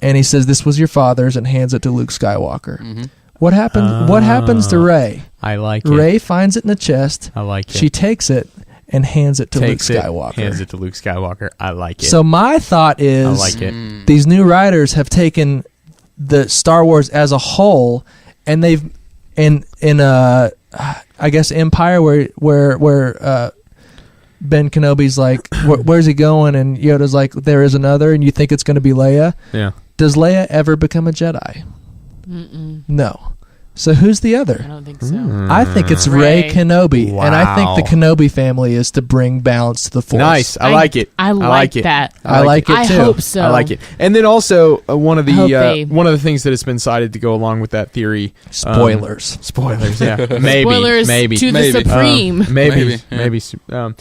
and he says, "This was your father's," and hands it to Luke Skywalker. What happened? What happens to Rey? I like it. Rey finds it in the chest. I like it. She takes it and hands it to Takes Luke it, Skywalker. hands it to Luke Skywalker. I like it. So my thought is, I like it. these new writers have taken the Star Wars as a whole, and they've in I guess Empire where Ben Kenobi's like, where's he going? And Yoda's like, there is another, and you think it's going to be Leia. Yeah. Does Leia ever become a Jedi? Mm-mm. No. So who's the I other? don't think so. I think it's Rey Rey. Kenobi, and I think Wow. the Kenobi family is to bring balance to the Force. Nice. I like it. I like it. that. I like it I too. hope so. I like it. And then also one of I hope the they- one of the things that has been cited to go along with that theory. Spoilers. Spoilers. Yeah. Maybe. Spoilers Maybe. to Maybe. the Supreme. Maybe. Maybe, Maybe.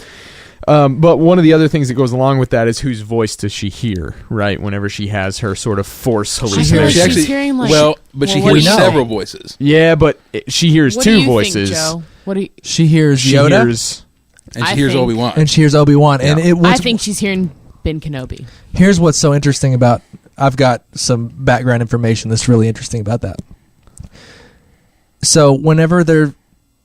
But one of the other things that goes along with that is whose voice does she hear, right? Whenever she has her sort of Force I feel hallucination. like she's hearing like but she well, what hears do you- several voices, Yeah, but she hears What do two you voices. think, Joe? What do you, She hears She Yoda, hears. and she I hears think- Obi-Wan. and she hears Obi-Wan. And Yeah. it I was, think she's hearing Ben Kenobi. here's what's so interesting about, I've got some background information that's really interesting about that. So whenever they're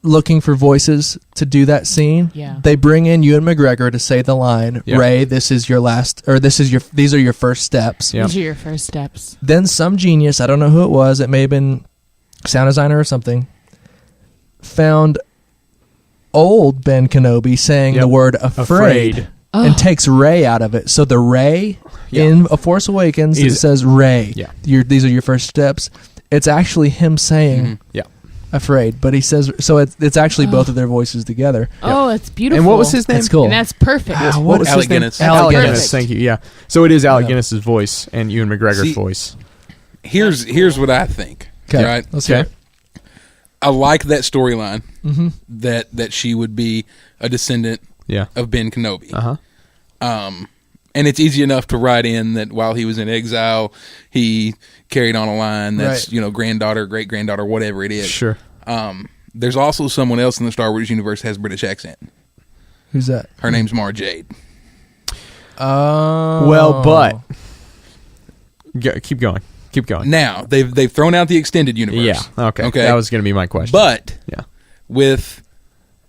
looking for voices to do that scene, Yeah. they bring in Ewan McGregor to say the line, Yep. Rey, this is your last, or these are your first steps. Yep. These are your first steps. Then some genius, I don't know who it was, it may have been sound designer or something, found old Ben Kenobi saying Yep. the word afraid. Oh. And takes Rey out of it. So the Rey Yeah. in A Force Awakens, it Is- says Rey. Yeah. These are your first steps. It's actually him saying Yeah. afraid, but he says, so it's actually both of their voices together. Oh, it's beautiful. And what was his name? That's cool. And that's perfect. Wow, What was Alec his name? Guinness. Alec Alec Guinness. Guinness. Thank you. Yeah. So it is Alec Yeah. Guinness's voice and Ewan McGregor's See- voice. Here's what I think. Okay, Right? let's hear Okay. it. I like that storyline Mm-hmm. that she would be a descendant Yeah. of Ben Kenobi. Uh huh. And it's easy enough to write in that while he was in exile, he carried on a line that's Right. granddaughter, great granddaughter, whatever it is. Sure. There's also someone else in the Star Wars universe has British accent. Who's that? Her name's Mara Jade. Oh. Well, but keep going. Keep going. Now they've thrown out the extended universe. Yeah. Okay. Okay. That was going to be my question. But yeah. with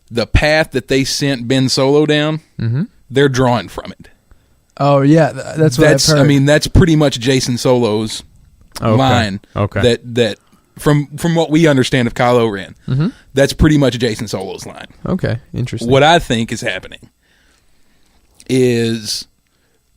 the path that they sent Ben Solo down, they're drawing from it. Oh yeah, that's what I've heard. I mean, that's pretty much Jason Solo's Okay. line. Okay. That from what we understand of Kylo Ren, that's pretty much Jason Solo's line. Okay. Interesting. What I think is happening is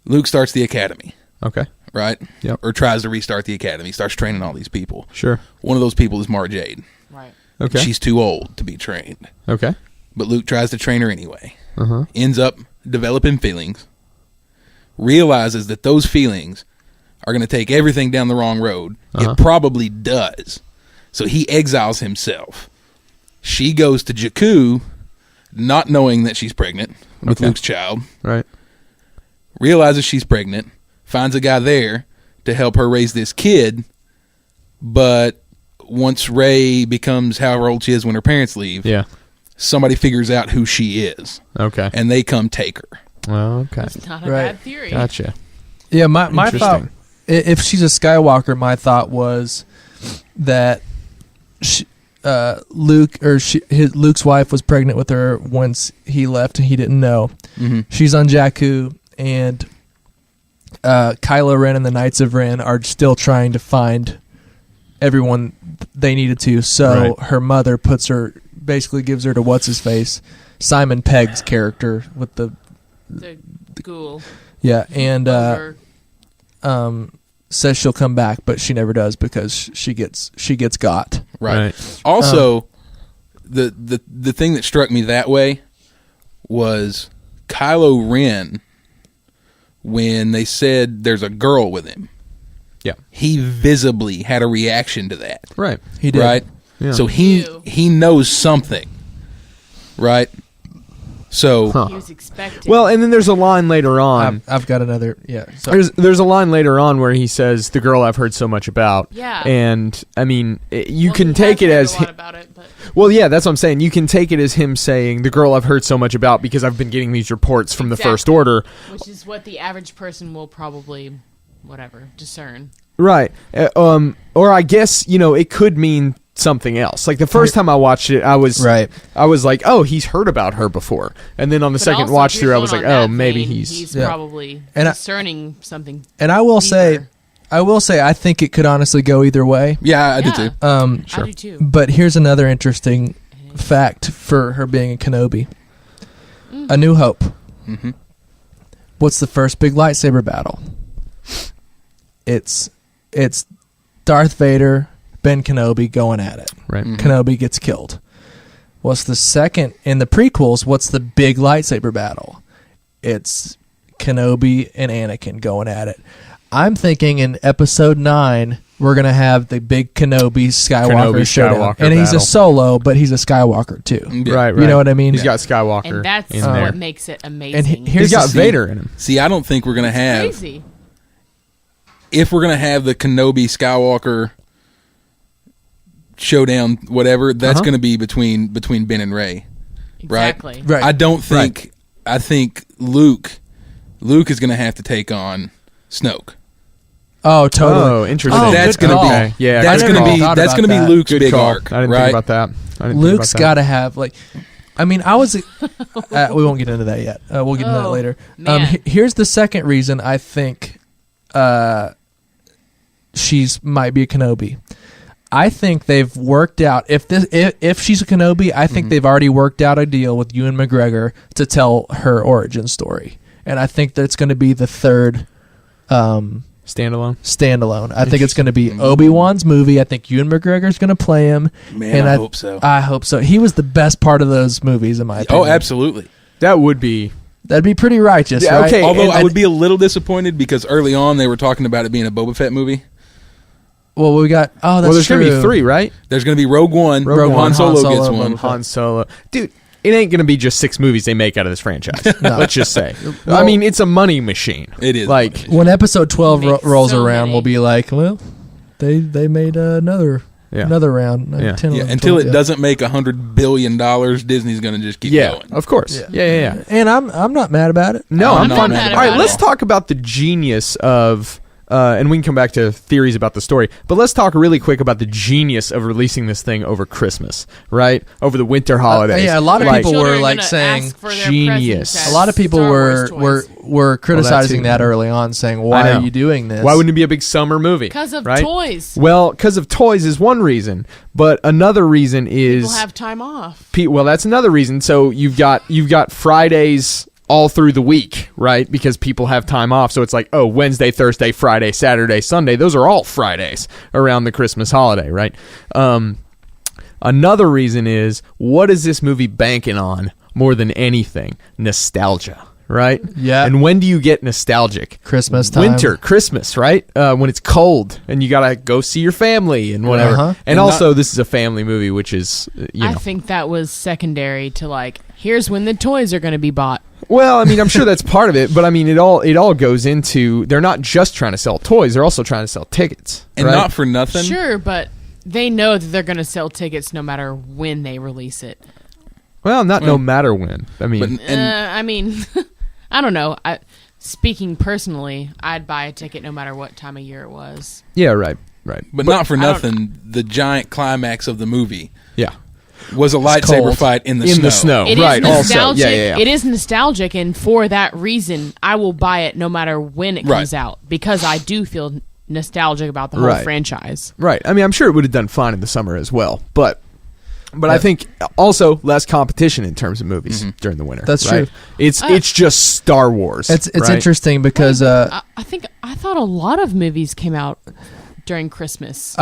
Luke starts the academy, Okay. right? Yep. Or tries to restart the academy, starts training all these people. Sure. One of those people is Mara Jade. Right. Okay. She's too old to be trained. Okay. But Luke tries to train her anyway. Uh-huh. Ends up developing feelings. Realizes that those feelings are going to take everything down the wrong road. It probably does. So he exiles himself. She goes to Jakku, not knowing that she's pregnant with Okay. Luke's child. Right. Realizes she's pregnant. Finds a guy there to help her raise this kid. But once Rey becomes however old she is when her parents leave, Yeah. somebody figures out who she is, Okay. and they come take her. Well, okay. That's not a Right. bad theory. Gotcha. Yeah, my thought, Interesting. if she's a Skywalker, my thought was that Luke's wife was pregnant with her once he left and he didn't know. Mm-hmm. She's on Jakku, and Kylo Ren and the Knights of Ren are still trying to find everyone they needed to. So her mother basically gives her to what's-his-face, Simon Pegg's character with the ghoul. yeah, and Ogre. says she'll come back, but she never does because she gets got. Right. Also, the thing that struck me that way was Kylo Ren, when they said there's a girl with him. Yeah. He visibly had a reaction to that. Right. He did. Right? Yeah. So he knows something. Right? So Huh. He was expecting. Well, and then there's a line later on. I've got another. Yeah. So, There's a line later on where he says, "The girl I've heard so much about." Yeah. And I mean, you Well, can he take has it heard as a lot about it, but well, yeah, that's what I'm saying. You can take it as him saying, "The girl I've heard so much about because I've been getting these reports from the First Exactly. Order." which is what the average person will probably, discern. Right. Or I guess, it could mean something else. Like the first time I watched it, I was like, "Oh, he's heard about her before." And then on the But second also, watch if through, you're I was like, going on "Oh, that maybe vein, he's Yeah. probably And discerning something. and I will deeper. say, I think it could honestly go either way. yeah, I did Yeah. too. I do too. But here's another interesting fact for her being a Kenobi. A New Hope. Mm-hmm. What's the first big lightsaber battle? It's Darth Vader, Ben Kenobi going at it. right." Mhm. Kenobi gets killed. What's the second in the prequels? What's the big lightsaber battle? It's Kenobi and Anakin going at it. I'm thinking in Episode 9 we're gonna have the big Kenobi Skywalker showdown, Skywalker and he's a battle. Solo, but he's a Skywalker too. Yeah. Right, right. You know what I mean? He's got Skywalker And that's in what there. makes it amazing. And here's He's got the- Vader in him. See, I don't think we're gonna have crazy. if we're gonna have the Kenobi Skywalker showdown, whatever. That's Uh-huh. gonna be between Ben and Rey. Exactly. Right. I don't think. I think Luke is gonna have to take on Snoke. Oh, totally. Oh, interesting. Oh, That's good gonna call. be. Okay. Yeah, that's good gonna call. be. Thought That's about gonna be that. Luke's Good big call. arc. I didn't right? think about that. I didn't Luke's think about got to have I mean, I was. We won't get into that yet. We'll get into that Oh, later. man. Here's the second reason I think she's might be a Kenobi. I think they've worked out if she's a Kenobi. I think they've already worked out a deal with Ewan McGregor to tell her origin story, and I think that's going to be the third. Standalone. Standalone. I think it's going to be Obi-Wan's movie. I think Ewan McGregor's going to play him. Man, and I hope so. I hope so. He was the best part of those movies, in my opinion. Oh, absolutely. That would be. That'd be pretty righteous, Yeah, right? okay. Although and I would be a little disappointed because early on they were talking about it being a Boba Fett movie. Well, we got. Oh, that's Well, there's true. going to be 3, right? There's going to be Rogue One. Rogue One, Han Solo Han gets Solo, one. Boba Fett. Han Solo. Dude, it ain't going to be just 6 movies they make out of this franchise. No. Let's just say. Well- I mean, it's a money machine. It is. Like, When episode 12 Makes rolls so around, many. we'll be like, well, they made another yeah. round. Yeah. 10, Yeah, 11, until 12, it doesn't make $100 billion, Disney's going to just keep Yeah, going. of course. Yeah. And I'm not mad about it. No, I'm I'm not fine. mad All right, about let's it. talk about the genius of, and we can come back to theories about the story, but let's talk really quick about the genius of releasing this thing over Christmas, right? Over the winter holidays. yeah, a lot of Like, people Children were are like gonna saying ask for their genius. presents a as lot of people Star were Wars toys. were criticizing too. that early on, saying, I "Why know. are you doing this? Why wouldn't it be a big summer movie? Because of right? toys. Well, because of toys is one reason, but another reason is People have time off. well, that's another reason. So you've got Fridays all through the week, right? Because people have time off. So it's like, oh, Wednesday, Thursday, Friday, Saturday, Sunday. Those are all Fridays around the Christmas holiday, right? Another reason is, what is this movie banking on more than anything? Nostalgia, right? Yeah. And when do you get nostalgic? Christmas time. Winter, Christmas, right? When it's cold and you gotta go see your family and whatever. Uh-huh. And also, this is a family movie, which is, I think that was secondary to like, here's when the toys are going to be bought. Well, I mean, I'm sure that's part of it, but I mean, it all goes into, they're not just trying to sell toys; they're also trying to sell tickets, And right? not for nothing. Sure, but they know that they're going to sell tickets no matter when they release it. Well, no matter when. I mean, I mean, I don't know. Speaking personally, I'd buy a ticket no matter what time of year it was. yeah, right. But not for nothing, the giant climax of the movie Yeah. was a lightsaber cold. fight in the In snow. the snow. It Right, is also. nostalgic. Yeah. It is nostalgic, and for that reason, I will buy it no matter when it comes Right. out because I do feel nostalgic about the whole Right. franchise. Right. I mean, I'm sure it would have done fine in the summer as well, but I think also less competition in terms of movies during the winter. That's right? true. It's just Star Wars. It's right? interesting because I thought a lot of movies came out during Christmas.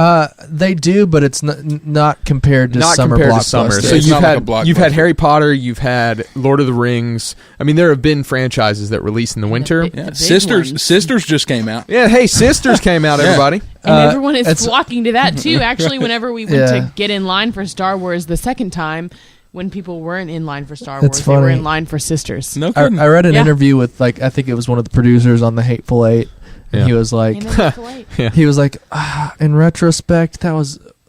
they do, but it's not compared to Not summer compared to blockbusters. summer. So It's you've not like a had blockbuster. Harry Potter, you've had Lord of the Rings. I mean, there have been franchises that release in the winter. big- Yeah, The big Sisters ones. just came out. Yeah, hey, Sisters came out, Yeah. everybody. And everyone is it's- flocking to that too. Actually, whenever we went Yeah. to get in line for Star Wars the second time, when people weren't in line for Star Wars, It's they were funny. in line for Sisters. No I kidding. read an Yeah. interview with I think it was one of the producers on the Hateful Eight, and Yeah. he was like, And then Nicolette. he was like, in retrospect,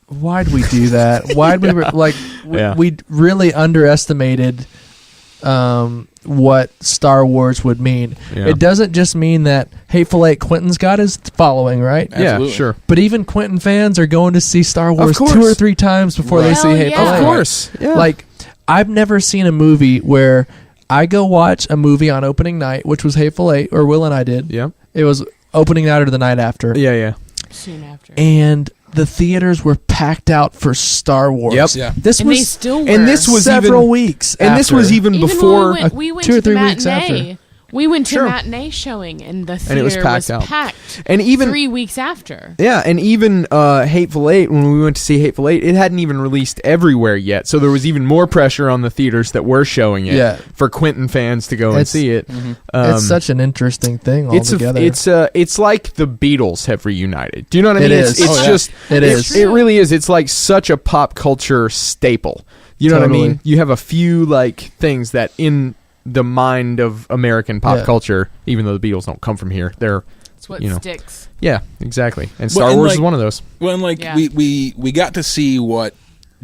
why'd we do that? Why'd we Yeah. we really underestimated what Star Wars would mean. Yeah. It doesn't just mean that Hateful Eight Quentin's got his following, right? Absolutely. Yeah, sure. But even Quentin fans are going to see Star Wars course. 2 or 3 times before they Right. see Hell Hateful yeah. Eight. Of course. Yeah. Like, I've never seen a movie where I go watch a movie on opening night, which was Hateful Eight, or Will and I did. yeah. It was opening night or the night after. Yeah. Soon after. And the theaters were packed out for Star Wars. Yep. Yeah. This And they was still were. And this was several even- weeks And this after. was even before. when we went 2 or to the 3 weeks matinee. We went to Sure. a matinee showing, and the And it was theater packed out. packed. And even 3 weeks after. Yeah, and even Hateful Eight, when we went to see Hateful Eight, it hadn't even released everywhere yet. So there was even more pressure on the theaters that were showing it Yeah. for Quentin fans to go and It's- see it. It's such an interesting thing altogether. It's like the Beatles have reunited. Do you know what I It mean? is. It's Oh, yeah. just It is. It really is. It's like such a pop culture staple. You know what I Totally. mean? You have a few like things that in the mind of American pop Yeah. culture, even though the Beatles don't come from here, they're It's what You know. sticks. yeah, exactly. And Well, Star and Wars like- is one of those. Well, and like Yeah. we got to see what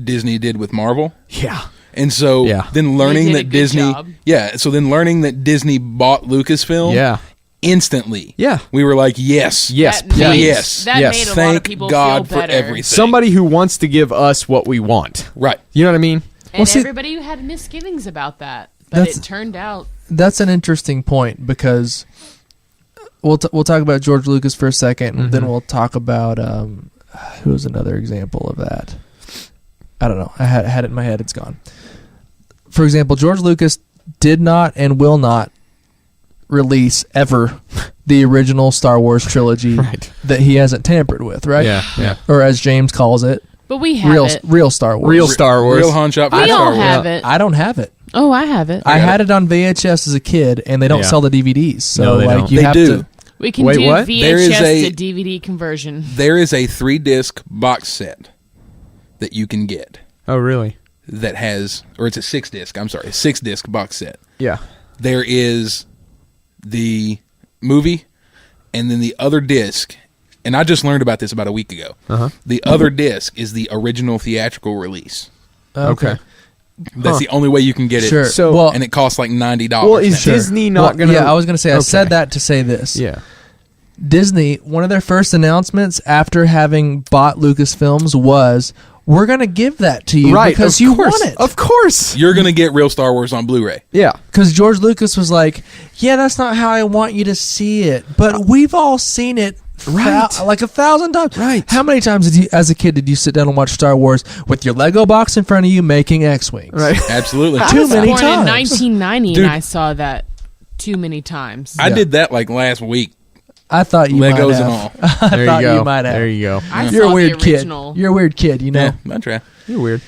Disney did with Marvel. Yeah. And so Yeah. then learning They did a that good Disney job. so then learning that Disney bought Lucasfilm Yeah. instantly. Yeah. We were like, yes. Yes, That please. made, Yes. That Yes. made a lot Thank of people God feel for better. everything. Somebody who wants to give us what we want. Right. You know what I mean? And Well, see- everybody had misgivings about that. But That's- it turned out. That's an interesting point because we'll talk about George Lucas for a second, and then we'll talk about who was another example of that. I don't know. I had it in my head. It's gone. For example, George Lucas did not and will not release ever the original Star Wars trilogy Right. that he hasn't tampered with, right? Yeah. Or as James calls it, But we have real it. real Star Wars. Real Star Wars. Real Han shop for We Star all Wars. have it. I don't have it. Oh, I have it. I had it on VHS as a kid, and they don't Yeah. sell the DVDs. So No, they like don't. you They have do. to. We can Wait, do what? There is VHS a- to DVD conversion. There is a 3-disc box set that you can get Oh, really? that has, or it's a 6-disc. I'm sorry, a 6-disc box set. Yeah. There is the movie, and then the other disc. And I just learned about this about a week ago. Uh-huh. The other disc is the original theatrical release. Okay. That's the only way you can get it. Sure. So- well, And it costs like $90. Well, is now. Disney not well, going to... Yeah, I was going to say. I Okay. said that to say this. Yeah. Disney, one of their first announcements after having bought Lucasfilms was, "We're going to give that to you Right. because of you course. want it." Of course. You're going to get real Star Wars on Blu-ray. Yeah. Because George Lucas was like, "Yeah, that's not how I want you to see it, but we've all seen it." Right. Like 1,000 times. Right. How many times as a kid, did you sit down and watch Star Wars with your Lego box in front of you making X-wings? Right. Absolutely. Too I was many born times. in 1990, Dude. and I saw that too many times. I Yeah. did that like last week. I thought you Legos might and have. all. I There thought you go. you might have. There you go. I You're saw a weird the kid. original. You're a weird kid, you know. Yeah, that's right. You're weird.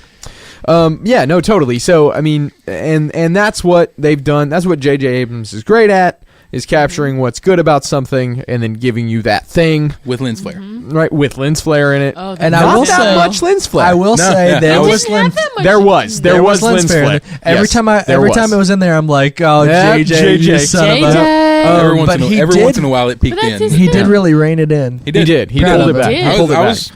Yeah, no, totally. So, I mean, and that's what they've done. That's what J.J. Abrams is great at, is capturing what's good about something and then giving you that thing, With lens flare. right, with lens flare in it. Oh, And that's I Not will that say, much lens flare. I will No, say yeah, there I was was- didn't have that much. There was lens flare. Every Yes, time there was. it was in there, I'm like, oh, Yeah, JJ, you JJ. son of a. JJ. Every once but in a- he every did- once in a while it peeked But that's in. his He thing. did really rein it in. He He did. He Proud pulled of it him. back. He He did. pulled it I back. was,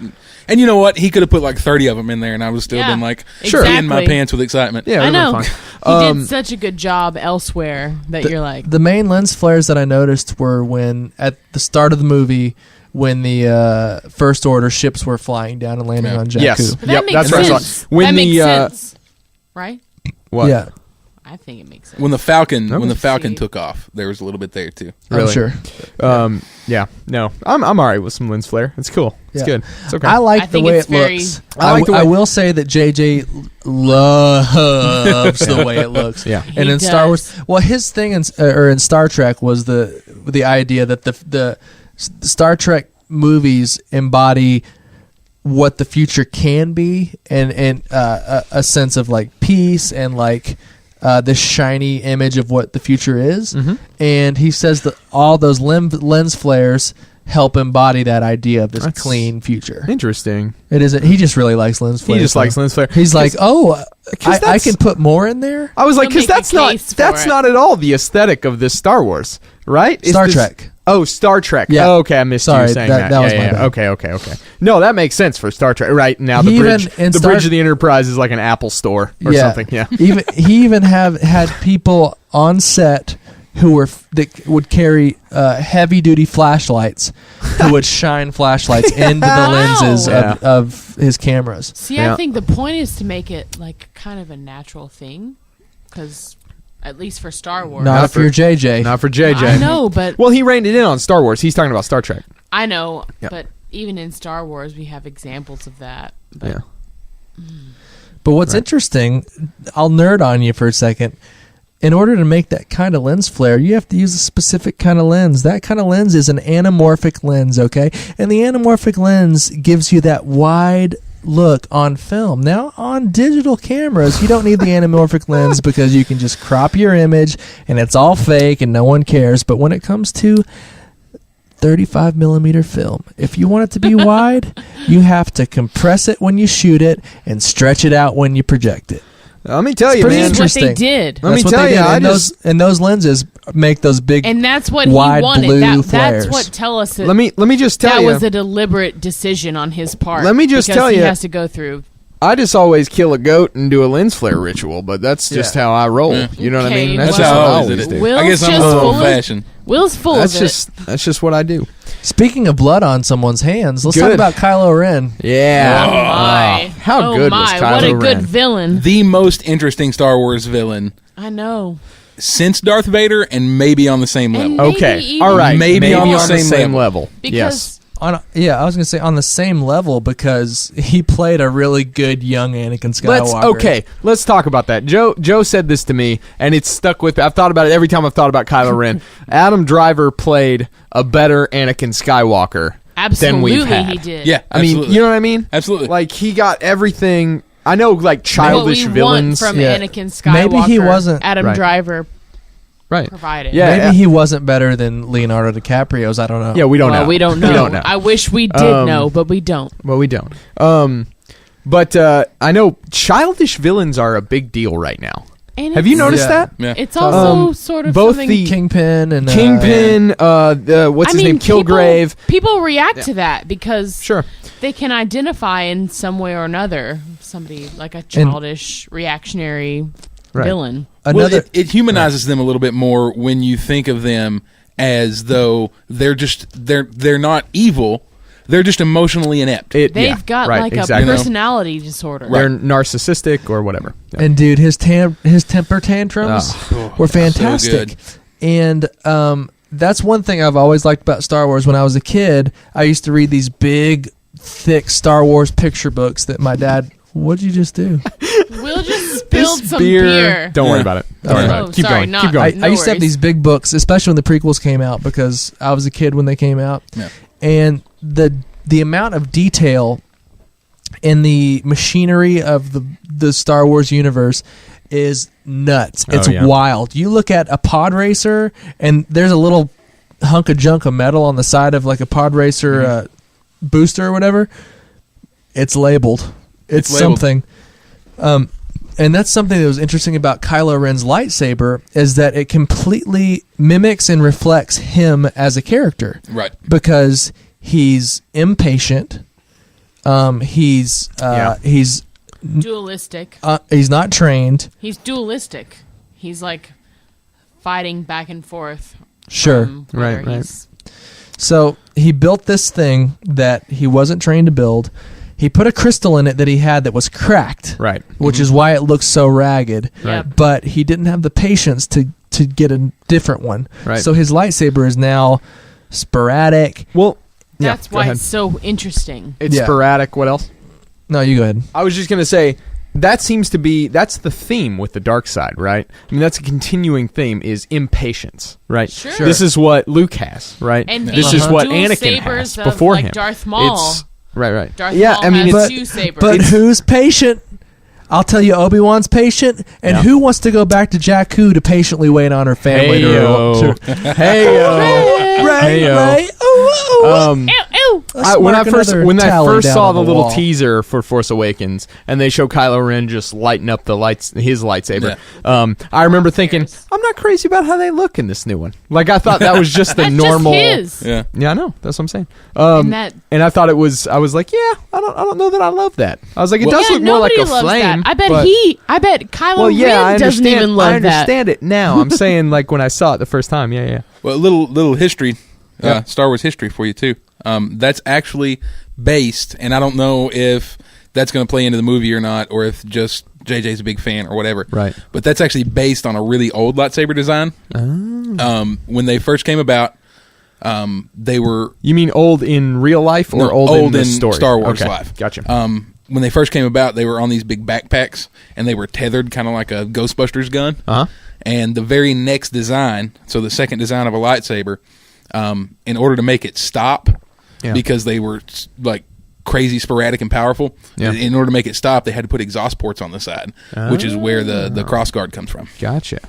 And you know what? He could have put like 30 of them in there, and I would still been like, in my pants with excitement. Yeah, I know. Fine. He did such a good job elsewhere that you're like. The main lens flares that I noticed were when at the start of the movie, when the First Order ships were flying down and landing on Jakku. Yes. But that makes that's sense. what I saw. When that makes the sense, right? what? Yeah, I think it makes sense. When the Falcon See. took off, there was a little bit there too. I'm Really? sure. Yeah. No, I'm all right with some lens flare. It's cool. It's Yeah. good. It's okay. I like I the think way it's it very- looks. I like the way- I will say that JJ loves the way it looks. Yeah. And He in Star Wars, does. well, his thing in Star Trek was the idea that the Star Trek movies embody what the future can be, and a sense of like peace and like this shiny image of what the future is. Mhm. And he says that all those lens flares help embody that idea of this That's clean future. Interesting. It isn't. He just really likes lens flares. He just likes lens flare. He's like, I that's- can put more in there. I was like, He'll because make a that's case for that's it. not at all the aesthetic of this Star Wars, right? Is Star this- Trek. Oh, Star Trek. Yeah. Oh, okay, I missed Sorry, you saying that that. was Yeah, my yeah, bad. Okay. No, that makes sense for Star Trek. Right now, the He bridge, even in the Star- bridge of the Enterprise is like an Apple store or something. Yeah. He even had people on set who that would carry heavy duty flashlights, who would shine flashlights into the lenses Yeah. of his cameras. See, Yeah. I think the point is to make it like kind of a natural thing, because at least for Star Wars, Not if you're JJ. Not for JJ. I know, but Well, he reined it in on Star Wars. He's talking about Star Trek. I know, Yeah. but even in Star Wars, we have examples of that. But Yeah. But what's interesting, I'll nerd on you for a second. In order to make that kind of lens flare, you have to use a specific kind of lens. That kind of lens is an anamorphic lens, okay? And the anamorphic lens gives you that wide look on film. Now, on digital cameras, you don't need the anamorphic lens because you can just crop your image and it's all fake and no one cares. But when it comes to 35 millimeter film, if you want it to be wide, you have to compress it when you shoot it and stretch it out when you project it. Let me tell It's you, pretty man. that's what they interesting. did, Let me That's what tell they you, did. I And just- those lenses make those big. and that's what he wide wanted. blue That's flares. what tell us that Let me just tell that you. was a deliberate decision on his part. Let me just because tell he you- has to go through. I just always kill a goat and do a lens flare ritual, but that's just Yeah. how I roll. Yeah. You know what I Okay, mean? well- That's just how what I always did it. do. Will's I guess I'm just a full little of- old-fashioned. Will's full That's of it. just what I do. Speaking of blood on someone's hands, let's talk Good. about Kylo Ren. Yeah. Oh my! How oh good my! was Kylo What a Ren? good villain! The most interesting Star Wars villain I know. since Darth Vader, and maybe on the same And level. maybe Okay. even- All right. Maybe on the the same same level. level. Because Yes. I was gonna say on the same level because he played a really good young Anakin Skywalker. Let's talk about that. Joe said this to me, and it's stuck with me. I've thought about it every time I've thought about Kylo Ren. Adam Driver played a better Anakin Skywalker than we've absolutely had. he did. Yeah, I mean, absolutely. you know what I mean? Absolutely. Like, he got everything. I know, like, childish what we villains. want from Yeah. Anakin Skywalker. Maybe he wasn't- Adam Right. Driver Right. provided. Yeah. Maybe he wasn't better than Leonardo DiCaprio's. I don't know. Yeah, we don't Well, know. we don't know. We don't know. I wish we did know, but we don't. Well, we don't. But I know childish villains are a big deal right now. And Have you it's- noticed Yeah. that? Yeah. It's also sort of both something. the Kingpin and Kingpin, what's his name? Kilgrave. People react to that because Sure. they can identify in some way or another somebody like a childish, reactionary Right. villain. Well, another. it humanizes them a little bit more when you think of them as though they're not evil. They're just emotionally inept. They've got right, like exactly. a personality disorder. They're narcissistic or whatever. Yeah. And dude, his temper tantrums were fantastic. So And that's one thing I've always liked about Star Wars. When I was a kid, I used to read these big, thick Star Wars picture books that my dad. What'd you just do? Will just spilled This some beer. Don't worry about it. Don't worry about Oh, it. Keep sorry, going. not- Keep going. I used to have worries. these big books, especially when the prequels came out, because I was a kid when they came out. Yeah. And the amount of detail in the machinery of the Star Wars universe is nuts. It's yeah. wild. You look at a pod racer, and there's a little hunk of junk of metal on the side of like a pod racer booster or whatever. It's labeled. It's labeled. something. And that's something that was interesting about Kylo Ren's lightsaber is that it completely mimics and reflects him as a character Right. because he's impatient. He's Dualistic. he's not trained. He's dualistic. He's like fighting back and forth. Sure. Whether Right. he's- So he built this thing that he wasn't trained to build. He put a crystal in it that he had that was cracked, Right. which is why it looks so ragged. Yep. But he didn't have the patience to get a different one. Right. So his lightsaber is now sporadic. Well, That's go why ahead. it's so interesting. It's Yeah. sporadic. What else? No, you go ahead. I was just going to say, that seems to be, that's the theme with the dark side, right? I mean, that's a continuing theme, is impatience, right? Sure. This is what Luke has, right? And this the is what dual Anakin sabers has of, before like, him. Darth Maul. Right. Darth Yeah, Maul I mean, has it's- two sabers. But who's patient? I'll tell you, Obi-Wan's patient, and Yeah. who wants to go back to Jakku to patiently wait on her family? Hey-yo. Hey-yo. Ray, Hey-yo. Ray. Um, Ew, ew. when I first saw the little wall. teaser for Force Awakens and they show Kylo Ren just lighting up the his lightsaber, I remember thinking, I'm not crazy about how they look in this new one. Like, I thought that was just the That's normal. just his. Yeah. Yeah, I know. That's what I'm saying. And I thought it was. I was like, yeah, I don't know that I love that. I was like, it does Yeah, look more like nobody a loves flame. that. but- I bet Kylo Well, yeah, I Ren doesn't understand. even love I understand it now. I'm saying, like, when I saw it the first time. Yeah. Well, little history, Yeah. Star Wars history for you too. That's actually based, and I don't know if that's going to play into the movie or not, or if just JJ's a big fan or whatever. Right. But that's actually based on a really old lightsaber design. When they first came about, they were You mean old in real life or No, old in the in story? Star Wars okay. life. Gotcha. When they first came about, they were on these big backpacks, and they were tethered, kind of like a Ghostbusters gun. Uh-huh. And the very next design, so the second design of a lightsaber, in order to make it stop, Yeah. because they were like crazy sporadic and powerful, Yeah. in order to make it stop, they had to put exhaust ports on the side, which is where the cross guard comes from. Gotcha.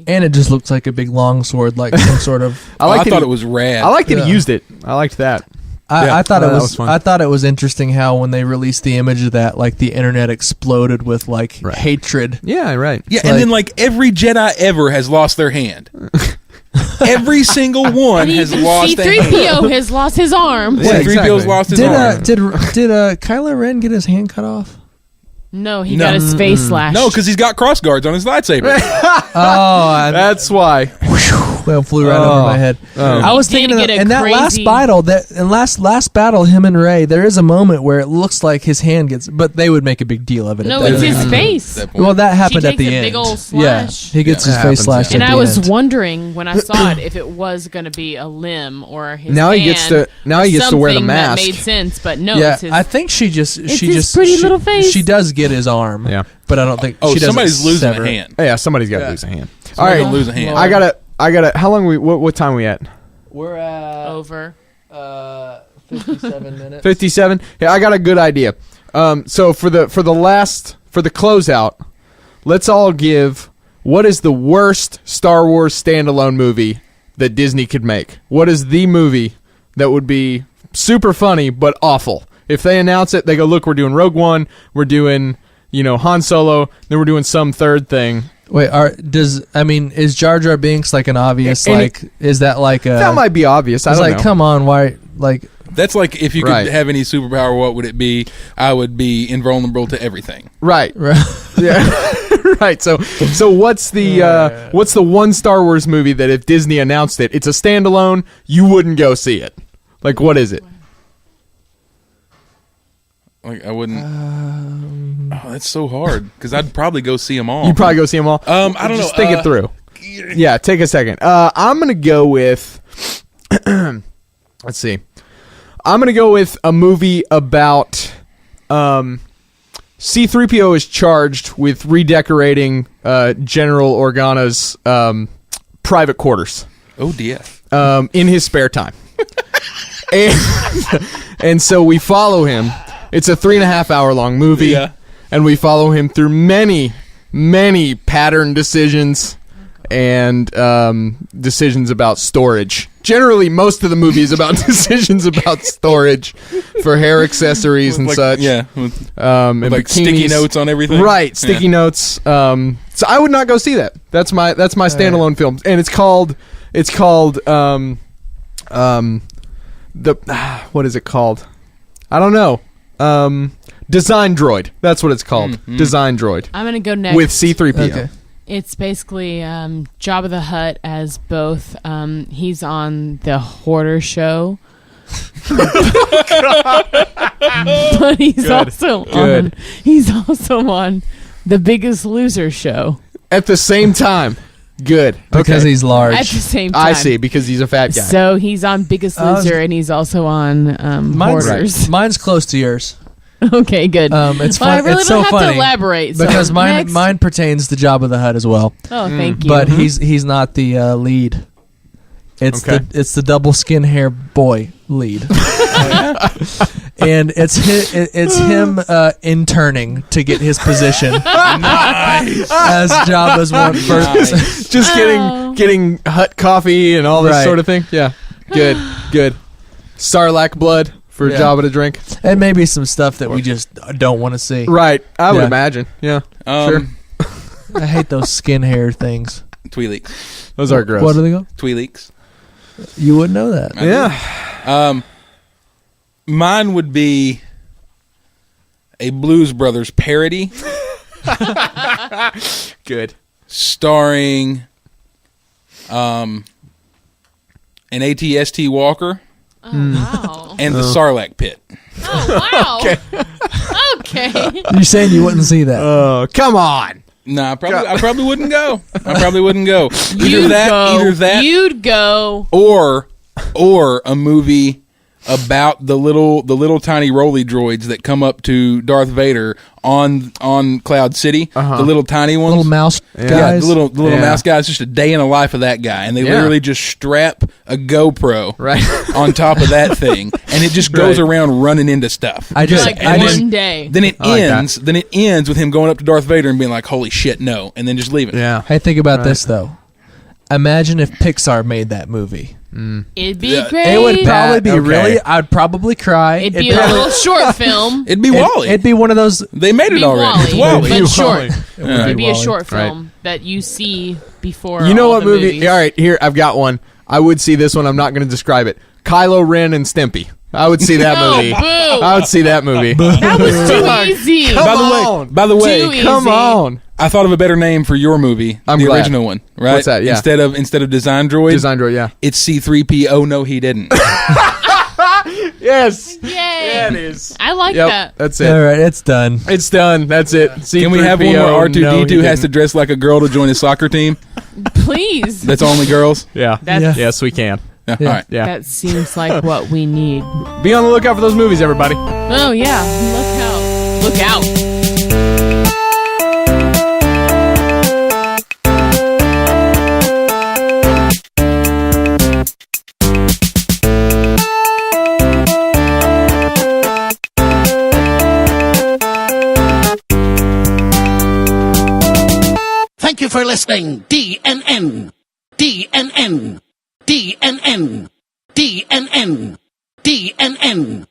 And it just looks like a big long sword, like some sort of. I thought it was rad. I liked that Yeah. he used it. I liked that. I thought it that was. was fun. I thought it was interesting how when they released the image of that, like the internet exploded with like Right. hatred. Yeah, right. Yeah, Like- and then like every Jedi ever has lost their hand. Every single one has lost a hand. C-3PO has lost his arm. Yeah, C-3PO's exactly. lost his Did arm. did Kylo Ren get his hand cut off? No, he No. got his face slashed. No, because he's got cross guards on his lightsaber. Oh, That's why. well, flew right over my head. I was He thinking did of, get a in that last crazy- battle, last battle, him and Rey, there is a moment where it looks like his hand gets, but they would make a big deal of it. No, at it's that his point. face. That point. Well, that happened She at the takes a end. big old Yeah, slash. he gets Yeah. his That face happens, slashed. yeah. at And the I was end. wondering when I saw it if it was going to be a limb or his Now he hand gets to- now or he gets to wear the something mask. That made sense, but no, Yeah, it's his. I think she just his pretty she- little face. She does get his arm. Yeah. but I don't think. Oh, she doesn't somebody's losing sever a it. hand. Yeah, somebody's got to Yeah. lose a hand. All Somebody's right. gonna lose a hand. I gotta. How long what time are we at? We're at over. 57 minutes. 57. Yeah, I got a good idea. So for the closeout, let's all give what is the worst Star Wars standalone movie that Disney could make? What is the movie that would be super funny but awful? If they announce it, they go, look, we're doing Rogue One, we're doing, Han Solo, then we're doing some third thing. Wait, is Jar Jar Binks like an obvious Any- is that like a? That might be obvious. I It's don't like, know. come on, why like? That's like if you could Right. have any superpower, what would it be? I would be invulnerable to everything. Right. Yeah. Right. So what's the one Star Wars movie that if Disney announced it, it's a standalone, you wouldn't go see it? Like, what is it? Like I wouldn't. Oh, that's so hard because I'd probably go see them all. You'd probably go see them all. I don't know. Just think it through. Yeah, take a second. I'm gonna go with. Let's see. I'm gonna go with a movie about. C-3PO is charged with redecorating General Organa's private quarters Oh dear. in his spare time, and so we follow him. It's a 3.5 hour long movie, Yeah. and we follow him through many pattern decisions and decisions about storage. Generally, most of the movie is about decisions about storage for hair accessories and Like, such. Yeah. With and like sticky bikinis. notes on everything. Right, sticky notes. So I would not go see that. That's my standalone film, and it's called what is it called? I don't know. Design Droid. That's what it's called. Design Droid. I'm going to go next. With C-3PO. Okay. It's basically Jabba the Hutt as both. He's on the Hoarder show. But he's also on the Biggest Loser show. At the same time. Good. Because Okay. he's large. At the same time. I see, because he's a fat guy. So he's on Biggest Loser and he's also on Hoarders. Mine's close to yours. Okay, good. It's well, I fun. really It's don't so have funny to elaborate. So because next. mine pertains to Jabba the Hutt as well. Oh, thank you. But he's not the lead. It's Okay. the double skin hair boy lead. And it's him interning to get his position as Jabba's one first. Just getting Hut coffee and all this Right. sort of thing. Yeah. Good. Sarlacc blood for Yeah. Jabba to drink. And maybe some stuff that we just don't want to see. Right. I would Yeah. imagine. Yeah. Sure. I hate those skin hair things. Tweeleeks. Those are gross. What are they called? Tweeleeks. You wouldn't know that. Yeah. Mine would be a Blues Brothers parody Good. starring an ATST Walker Wow. and the Sarlacc Pit. Oh, wow. Okay. You're saying you wouldn't see that? Oh, come on. No, I probably wouldn't go. Either You'd that You'd go. or a movie about the little tiny roly droids that come up to Darth Vader on Cloud City, the little tiny ones, Little mouse yeah, guys. the little mouse guys. Just a day in the life of that guy, and they literally just strap a GoPro Right. on top of that thing, and it just goes around running into stuff. I just Like I just one day. Then it like that. ends. Then it ends with him going up to Darth Vader and being like, "Holy shit, no!" and then just leaving. Yeah. Hey, think about this though. Imagine if Pixar made that movie. It'd be Yeah. great. It would probably be Okay. really. I'd probably cry. It'd be a little short film. It'd be Wally. It'd be one of those. They made it be already. Wally, It's Wally. but short. Yeah. It'd be a Wally. short film that you see before. You know all what the movie? movies. All right, here, I've got one. I would see this one. I'm not going to describe it. Kylo Ren and Stimpy. I would see that No, movie. boo. I would see that movie. That was too easy. By the way, Too easy. Come on. I thought of a better name for your movie, I'm the glad. original one, right? What's that? Yeah. Instead of Design Droid, Design Droid, yeah. it's C-3PO. No, he didn't. Yes. Yay. Yeah, it is. I like Yep, that. that's All it. right, it's done. It's done. That's it. Can we have one where C-3PO, R2-D2 no, he has to didn't. dress like a girl to join his soccer team? Please. That's only girls. Yeah. That's- Yes, we can. Yeah. Yeah. All right. Yeah. That seems like what we need. Be on the lookout for those movies, everybody. Oh, yeah. Look out. Thank you for listening. DNN. DNN. DNN. DNN. DNN.